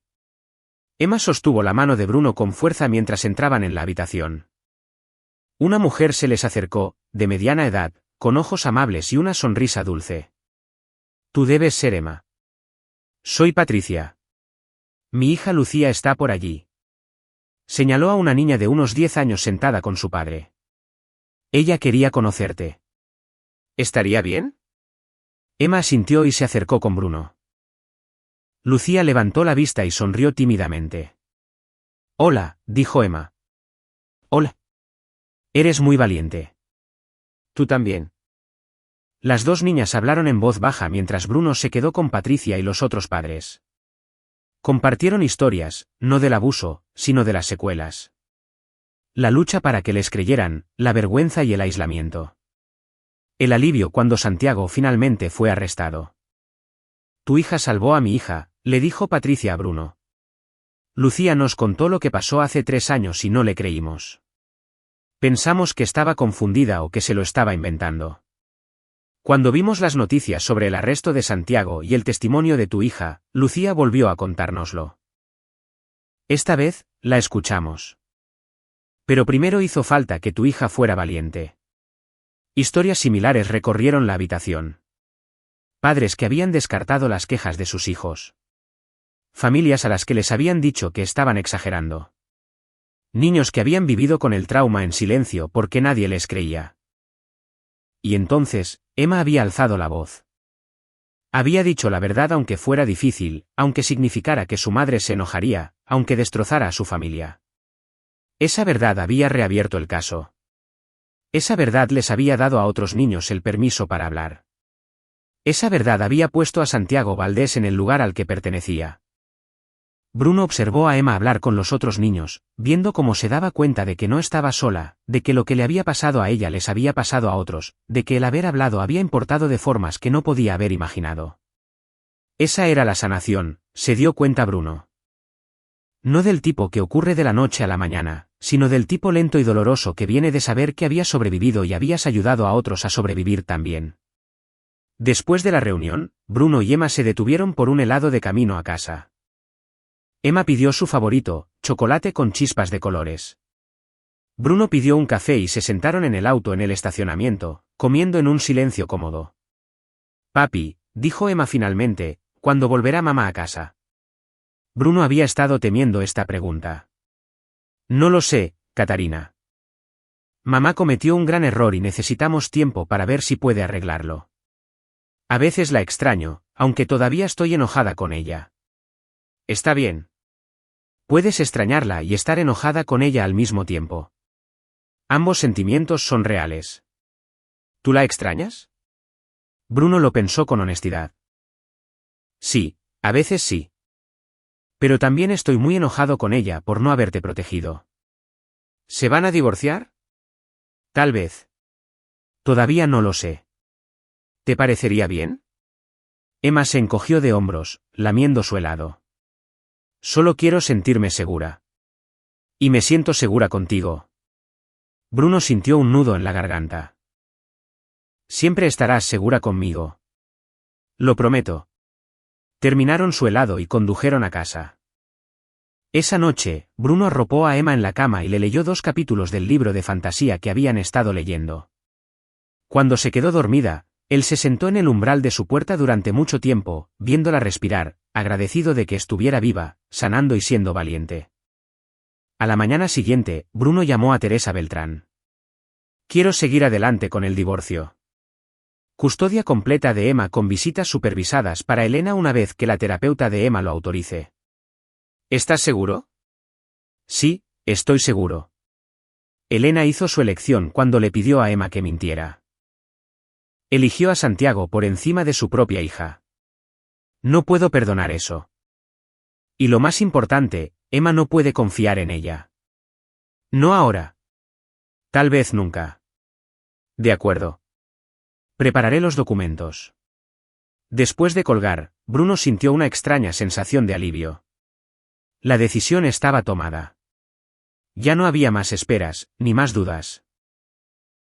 Emma sostuvo la mano de Bruno con fuerza mientras entraban en la habitación. Una mujer se les acercó, de mediana edad, con ojos amables y una sonrisa dulce. Tú debes ser Emma. Soy Patricia. Mi hija Lucía está por allí. Señaló a una niña de unos 10 años sentada con su padre. Ella quería conocerte. ¿Estaría bien? Emma asintió y se acercó con Bruno. Lucía levantó la vista y sonrió tímidamente. Hola, dijo Emma. Hola. Eres muy valiente. Tú también. Las dos niñas hablaron en voz baja mientras Bruno se quedó con Patricia y los otros padres. Compartieron historias, no del abuso, sino de las secuelas. La lucha para que les creyeran, la vergüenza y el aislamiento. El alivio cuando Santiago finalmente fue arrestado. Tu hija salvó a mi hija, le dijo Patricia a Bruno. Lucía nos contó lo que pasó hace 3 años y no le creímos. Pensamos que estaba confundida o que se lo estaba inventando. Cuando vimos las noticias sobre el arresto de Santiago y el testimonio de tu hija, Lucía volvió a contárnoslo. Esta vez, la escuchamos. Pero primero hizo falta que tu hija fuera valiente. Historias similares recorrieron la habitación. Padres que habían descartado las quejas de sus hijos. Familias a las que les habían dicho que estaban exagerando. Niños que habían vivido con el trauma en silencio porque nadie les creía. Y entonces, Emma había alzado la voz. Había dicho la verdad aunque fuera difícil, aunque significara que su madre se enojaría, aunque destrozara a su familia. Esa verdad había reabierto el caso. Esa verdad les había dado a otros niños el permiso para hablar. Esa verdad había puesto a Santiago Valdés en el lugar al que pertenecía. Bruno observó a Emma hablar con los otros niños, viendo cómo se daba cuenta de que no estaba sola, de que lo que le había pasado a ella les había pasado a otros, de que el haber hablado había importado de formas que no podía haber imaginado. Esa era la sanación, se dio cuenta Bruno. No del tipo que ocurre de la noche a la mañana, sino del tipo lento y doloroso que viene de saber que habías sobrevivido y habías ayudado a otros a sobrevivir también. Después de la reunión, Bruno y Emma se detuvieron por un helado de camino a casa. Emma pidió su favorito, chocolate con chispas de colores. Bruno pidió un café y se sentaron en el auto en el estacionamiento, comiendo en un silencio cómodo. Papi, dijo Emma finalmente, ¿cuándo volverá mamá a casa? Bruno había estado temiendo esta pregunta. No lo sé, Catarina. Mamá cometió un gran error y necesitamos tiempo para ver si puede arreglarlo. A veces la extraño, aunque todavía estoy enojada con ella. Está bien. Puedes extrañarla y estar enojada con ella al mismo tiempo. Ambos sentimientos son reales. ¿Tú la extrañas? Bruno lo pensó con honestidad. Sí, a veces sí. Pero también estoy muy enojado con ella por no haberte protegido. ¿Se van a divorciar? Tal vez. Todavía no lo sé. ¿Te parecería bien? Emma se encogió de hombros, lamiendo su helado. Solo quiero sentirme segura. Y me siento segura contigo. Bruno sintió un nudo en la garganta. Siempre estarás segura conmigo. Lo prometo. Terminaron su helado y condujeron a casa. Esa noche, Bruno arropó a Emma en la cama y le leyó 2 capítulos del libro de fantasía que habían estado leyendo. Cuando se quedó dormida, él se sentó en el umbral de su puerta durante mucho tiempo, viéndola respirar, agradecido de que estuviera viva, sanando y siendo valiente. A la mañana siguiente, Bruno llamó a Teresa Beltrán. Quiero seguir adelante con el divorcio. Custodia completa de Emma con visitas supervisadas para Elena una vez que la terapeuta de Emma lo autorice. ¿Estás seguro? Sí, estoy seguro. Elena hizo su elección cuando le pidió a Emma que mintiera. Eligió a Santiago por encima de su propia hija. No puedo perdonar eso. Y lo más importante, Emma no puede confiar en ella. No ahora. Tal vez nunca. De acuerdo. Prepararé los documentos. Después de colgar, Bruno sintió una extraña sensación de alivio. La decisión estaba tomada. Ya no había más esperas, ni más dudas.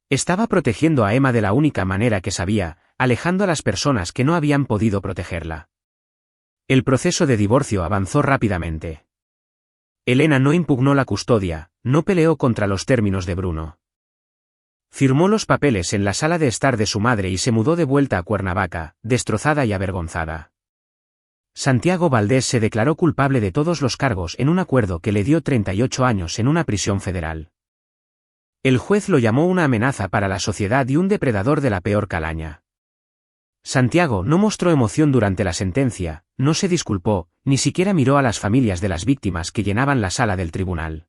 Estaba protegiendo a Emma de la única manera que sabía, alejando a las personas que no habían podido protegerla. El proceso de divorcio avanzó rápidamente. Elena no impugnó la custodia, no peleó contra los términos de Bruno. Firmó los papeles en la sala de estar de su madre y se mudó de vuelta a Cuernavaca, destrozada y avergonzada. Santiago Valdés se declaró culpable de todos los cargos en un acuerdo que le dio 38 años en una prisión federal. El juez lo llamó una amenaza para la sociedad y un depredador de la peor calaña. Santiago no mostró emoción durante la sentencia, no se disculpó, Ni siquiera miró a las familias de las víctimas que llenaban la sala del tribunal.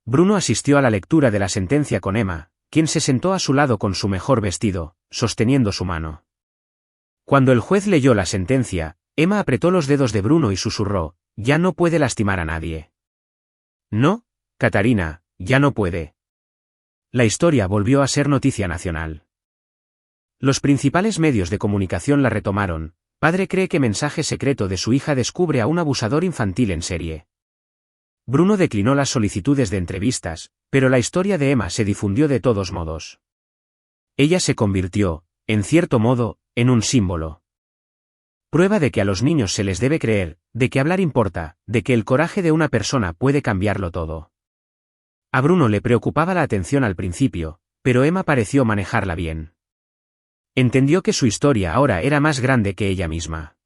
Bruno asistió a la lectura de la sentencia con Emma, quien se sentó a su lado con su mejor vestido, sosteniendo su mano. Cuando el juez leyó la sentencia, Emma apretó los dedos de Bruno y susurró: «Ya no puede lastimar a nadie». «No, Catarina, ya no puede». La historia volvió a ser noticia nacional. Los principales medios de comunicación la retomaron. Padre cree que mensaje secreto de su hija descubre a un abusador infantil en serie. Bruno declinó las solicitudes de entrevistas, pero la historia de Emma se difundió de todos modos. Ella se convirtió, en cierto modo, en un símbolo. Prueba de que a los niños se les debe creer, de que hablar importa, de que el coraje de una persona puede cambiarlo todo. A Bruno le preocupaba la atención al principio, pero Emma pareció manejarla bien. Entendió que su historia ahora era más grande que ella misma.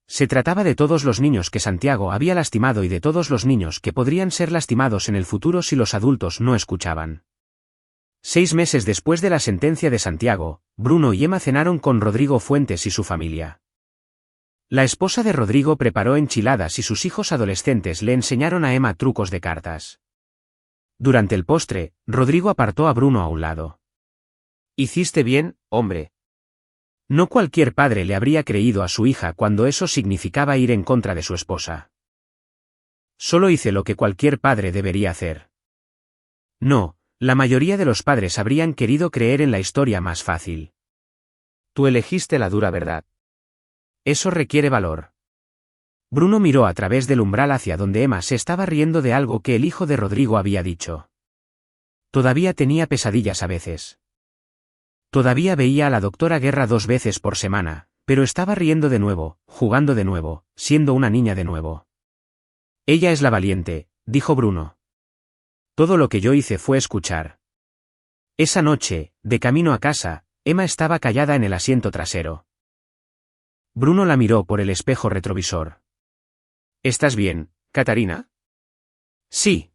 Se trataba de todos los niños que Santiago había lastimado y de todos los niños que podrían ser lastimados en el futuro si los adultos no escuchaban. 6 meses después de la sentencia de Santiago, Bruno y Emma cenaron con Rodrigo Fuentes y su familia. La esposa de Rodrigo preparó enchiladas y sus hijos adolescentes le enseñaron a Emma trucos de cartas. Durante el postre, Rodrigo apartó a Bruno a un lado. «Hiciste bien, hombre». No cualquier padre le habría creído a su hija cuando eso significaba ir en contra de su esposa. Solo hice lo que cualquier padre debería hacer. No, la mayoría de los padres habrían querido creer en la historia más fácil. Tú elegiste la dura verdad. Eso requiere valor. Bruno miró a través del umbral hacia donde Emma se estaba riendo de algo que el hijo de Rodrigo había dicho. Todavía tenía pesadillas a veces. Todavía veía a la doctora Guerra 2 veces por semana, pero estaba riendo de nuevo, jugando de nuevo, siendo una niña de nuevo. Ella es la valiente, dijo Bruno. Todo lo que yo hice fue escuchar. Esa noche, de camino a casa, Emma estaba callada en el asiento trasero. Bruno la miró por el espejo retrovisor. ¿Estás bien, Catarina? Sí.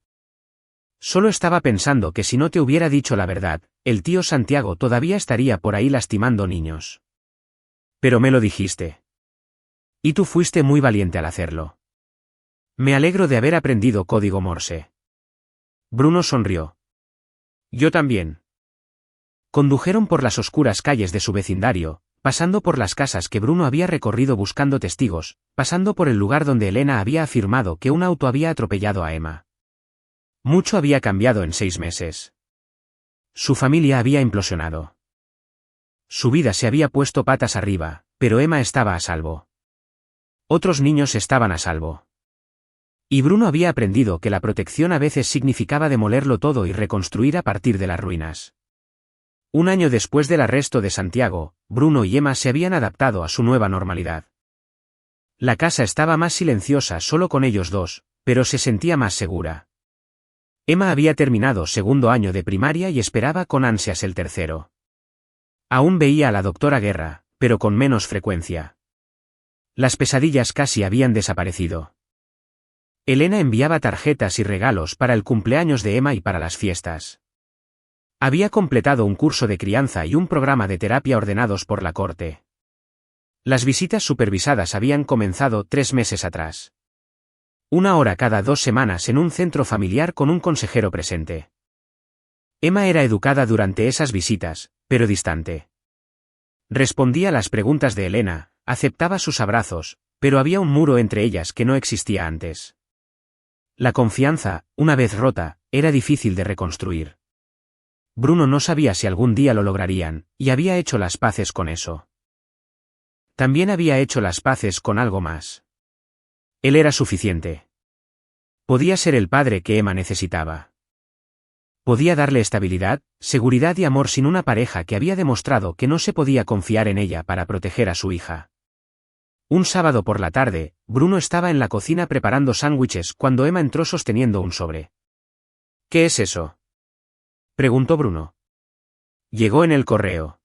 Solo estaba pensando que si no te hubiera dicho la verdad, el tío Santiago todavía estaría por ahí lastimando niños. Pero me lo dijiste. Y tú fuiste muy valiente al hacerlo. Me alegro de haber aprendido código Morse. Bruno sonrió. Yo también. Condujeron por las oscuras calles de su vecindario, pasando por las casas que Bruno había recorrido buscando testigos, pasando por el lugar donde Elena había afirmado que un auto había atropellado a Emma. Mucho había cambiado en 6 meses. Su familia había implosionado. Su vida se había puesto patas arriba, pero Emma estaba a salvo. Otros niños estaban a salvo. Y Bruno había aprendido que la protección a veces significaba demolerlo todo y reconstruir a partir de las ruinas. Un año después del arresto de Santiago, Bruno y Emma se habían adaptado a su nueva normalidad. La casa estaba más silenciosa solo con ellos dos, pero se sentía más segura. Emma había terminado 2º año de primaria y esperaba con ansias el 3º. Aún veía a la doctora Guerra, pero con menos frecuencia. Las pesadillas casi habían desaparecido. Elena enviaba tarjetas y regalos para el cumpleaños de Emma y para las fiestas. Había completado un curso de crianza y un programa de terapia ordenados por la corte. Las visitas supervisadas habían comenzado 3 meses atrás. 1 hora cada 2 semanas en un centro familiar con un consejero presente. Emma era educada durante esas visitas, pero distante. Respondía a las preguntas de Elena, aceptaba sus abrazos, pero había un muro entre ellas que no existía antes. La confianza, una vez rota, era difícil de reconstruir. Bruno no sabía si algún día lo lograrían, y había hecho las paces con eso. También había hecho las paces con algo más. Él era suficiente. Podía ser el padre que Emma necesitaba. Podía darle estabilidad, seguridad y amor sin una pareja que había demostrado que no se podía confiar en ella para proteger a su hija. Un sábado por la tarde, Bruno estaba en la cocina preparando sándwiches cuando Emma entró sosteniendo un sobre. ¿Qué es eso?, preguntó Bruno. Llegó en el correo.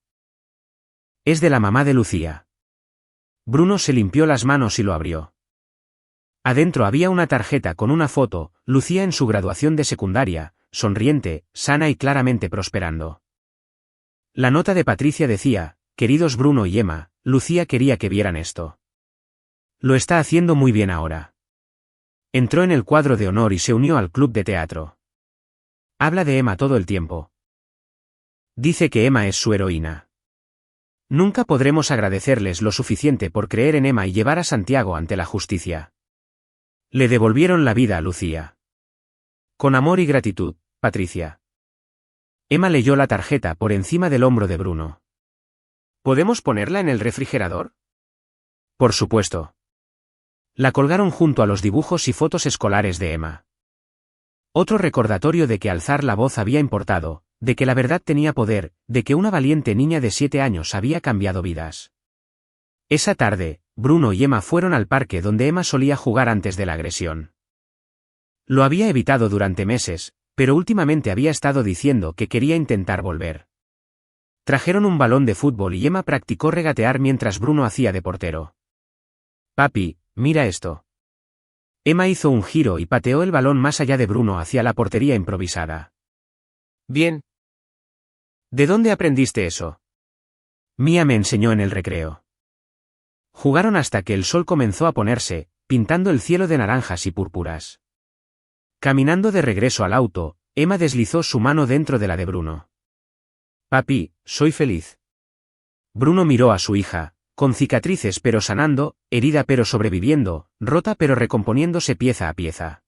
Es de la mamá de Lucía. Bruno se limpió las manos y lo abrió. Adentro había una tarjeta con una foto, Lucía en su graduación de secundaria, sonriente, sana y claramente prosperando. La nota de Patricia decía: queridos Bruno y Emma, Lucía quería que vieran esto. Lo está haciendo muy bien ahora. Entró en el cuadro de honor y se unió al club de teatro. Habla de Emma todo el tiempo. Dice que Emma es su heroína. Nunca podremos agradecerles lo suficiente por creer en Emma y llevar a Santiago ante la justicia. Le devolvieron la vida a Lucía. Con amor y gratitud, Patricia. Emma leyó la tarjeta por encima del hombro de Bruno. ¿Podemos ponerla en el refrigerador? Por supuesto. La colgaron junto a los dibujos y fotos escolares de Emma. Otro recordatorio de que alzar la voz había importado, de que la verdad tenía poder, de que una valiente niña de 7 años había cambiado vidas. Esa tarde, Bruno y Emma fueron al parque donde Emma solía jugar antes de la agresión. Lo había evitado durante meses, pero últimamente había estado diciendo que quería intentar volver. Trajeron un balón de fútbol y Emma practicó regatear mientras Bruno hacía de portero. «Papi, mira esto». Emma hizo un giro y pateó el balón más allá de Bruno hacia la portería improvisada. Bien. ¿De dónde aprendiste eso? Mía me enseñó en el recreo. Jugaron hasta que el sol comenzó a ponerse, pintando el cielo de naranjas y púrpuras. Caminando de regreso al auto, Emma deslizó su mano dentro de la de Bruno. «Papi, soy feliz». Bruno miró a su hija, con cicatrices pero sanando, herida pero sobreviviendo, rota pero recomponiéndose pieza a pieza.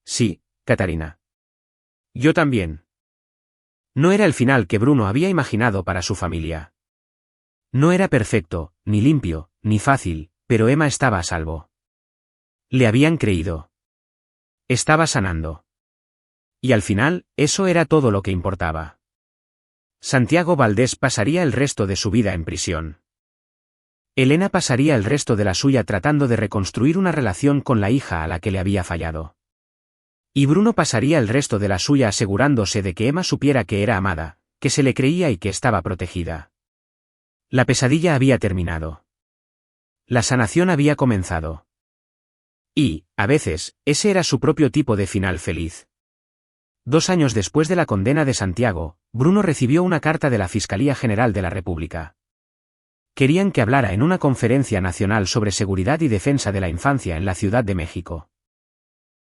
«Sí, Catarina. Yo también». No era el final que Bruno había imaginado para su familia. No era perfecto, ni limpio, ni fácil, pero Emma estaba a salvo. Le habían creído. Estaba sanando. Y al final, eso era todo lo que importaba. Santiago Valdés pasaría el resto de su vida en prisión. Elena pasaría el resto de la suya tratando de reconstruir una relación con la hija a la que le había fallado. Y Bruno pasaría el resto de la suya asegurándose de que Emma supiera que era amada, que se le creía y que estaba protegida. La pesadilla había terminado. La sanación había comenzado. Y, a veces, ese era su propio tipo de final feliz. 2 años después de la condena de Santiago, Bruno recibió una carta de la Fiscalía General de la República. Querían que hablara en una conferencia nacional sobre seguridad y defensa de la infancia en la Ciudad de México.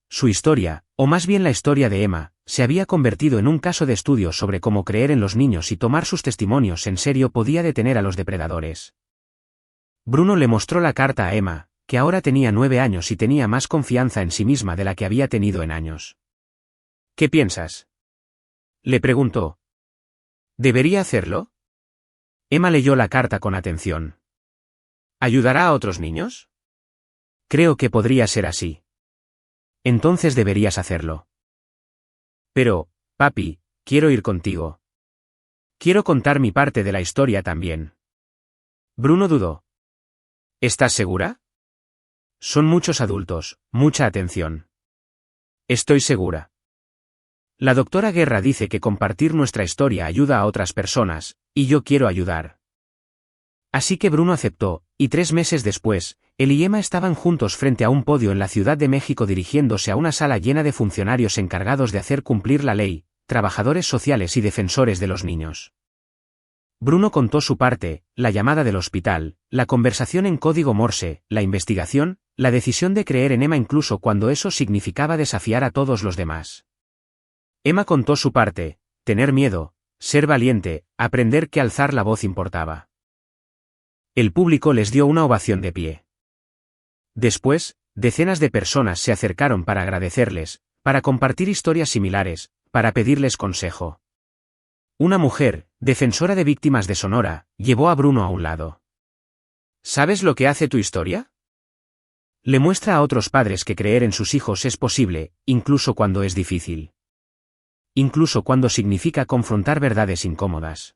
Su historia, o más bien la historia de Emma, se había convertido en un caso de estudio sobre cómo creer en los niños y tomar sus testimonios en serio podía detener a los depredadores. Bruno le mostró la carta a Emma, que ahora tenía 9 años y tenía más confianza en sí misma de la que había tenido en años. «¿Qué piensas?», le preguntó. «¿Debería hacerlo?». Emma leyó la carta con atención. «¿Ayudará a otros niños?». «Creo que podría ser así». «Entonces deberías hacerlo». «Pero, papi, quiero ir contigo. Quiero contar mi parte de la historia también». Bruno dudó. «¿Estás segura?». «Son muchos adultos, mucha atención». «Estoy segura». La doctora Guerra dice que compartir nuestra historia ayuda a otras personas, y yo quiero ayudar. Así que Bruno aceptó, y 3 meses después, él y Emma estaban juntos frente a un podio en la Ciudad de México dirigiéndose a una sala llena de funcionarios encargados de hacer cumplir la ley, trabajadores sociales y defensores de los niños. Bruno contó su parte, la llamada del hospital, la conversación en código Morse, la investigación, la decisión de creer en Emma incluso cuando eso significaba desafiar a todos los demás. Emma contó su parte, tener miedo, ser valiente, aprender que alzar la voz importaba. El público les dio una ovación de pie. Después, decenas de personas se acercaron para agradecerles, para compartir historias similares, para pedirles consejo. Una mujer, defensora de víctimas de Sonora, llevó a Bruno a un lado. ¿Sabes lo que hace tu historia? Le muestra a otros padres que creer en sus hijos es posible, incluso cuando es difícil. Incluso cuando significa confrontar verdades incómodas.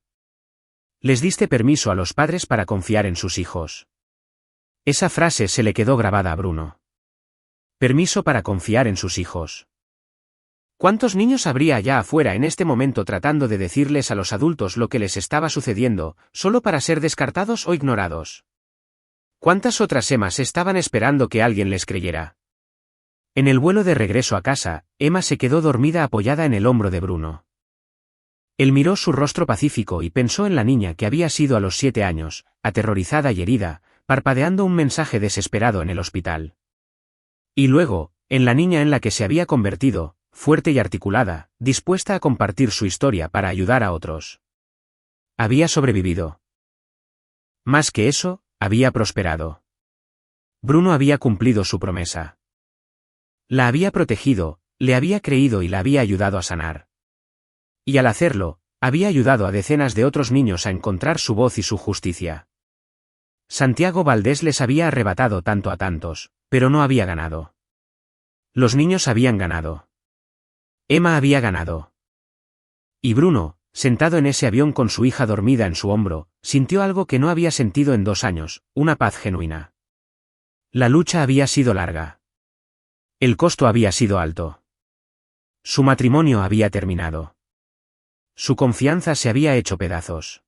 Les diste permiso a los padres para confiar en sus hijos. Esa frase se le quedó grabada a Bruno. Permiso para confiar en sus hijos. ¿Cuántos niños habría allá afuera en este momento tratando de decirles a los adultos lo que les estaba sucediendo, solo para ser descartados o ignorados? ¿Cuántas otras Emmas estaban esperando que alguien les creyera? En el vuelo de regreso a casa, Emma se quedó dormida apoyada en el hombro de Bruno. Él miró su rostro pacífico y pensó en la niña que había sido a los 7 años, aterrorizada y herida, parpadeando un mensaje desesperado en el hospital. Y luego, en la niña en la que se había convertido, fuerte y articulada, dispuesta a compartir su historia para ayudar a otros. Había sobrevivido. Más que eso, había prosperado. Bruno había cumplido su promesa. La había protegido, le había creído y la había ayudado a sanar. Y al hacerlo, había ayudado a decenas de otros niños a encontrar su voz y su justicia. Santiago Valdés les había arrebatado tanto a tantos, pero no había ganado. Los niños habían ganado. Emma había ganado. Y Bruno, sentado en ese avión con su hija dormida en su hombro, sintió algo que no había sentido en 2 años, una paz genuina. La lucha había sido larga. El costo había sido alto. Su matrimonio había terminado. Su confianza se había hecho pedazos.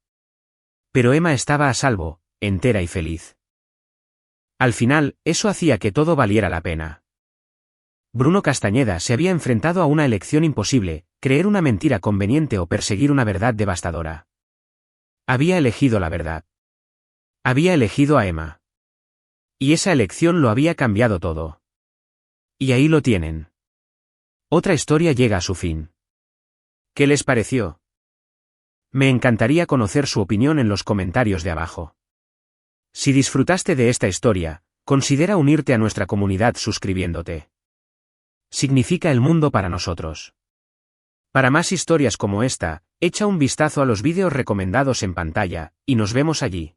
Pero Emma estaba a salvo, entera y feliz. Al final, eso hacía que todo valiera la pena. Bruno Castañeda se había enfrentado a una elección imposible, creer una mentira conveniente o perseguir una verdad devastadora. Había elegido la verdad. Había elegido a Emma. Y esa elección lo había cambiado todo. Y ahí lo tienen. Otra historia llega a su fin. ¿Qué les pareció? Me encantaría conocer su opinión en los comentarios de abajo. Si disfrutaste de esta historia, considera unirte a nuestra comunidad suscribiéndote. Significa el mundo para nosotros. Para más historias como esta, echa un vistazo a los vídeos recomendados en pantalla, y nos vemos allí.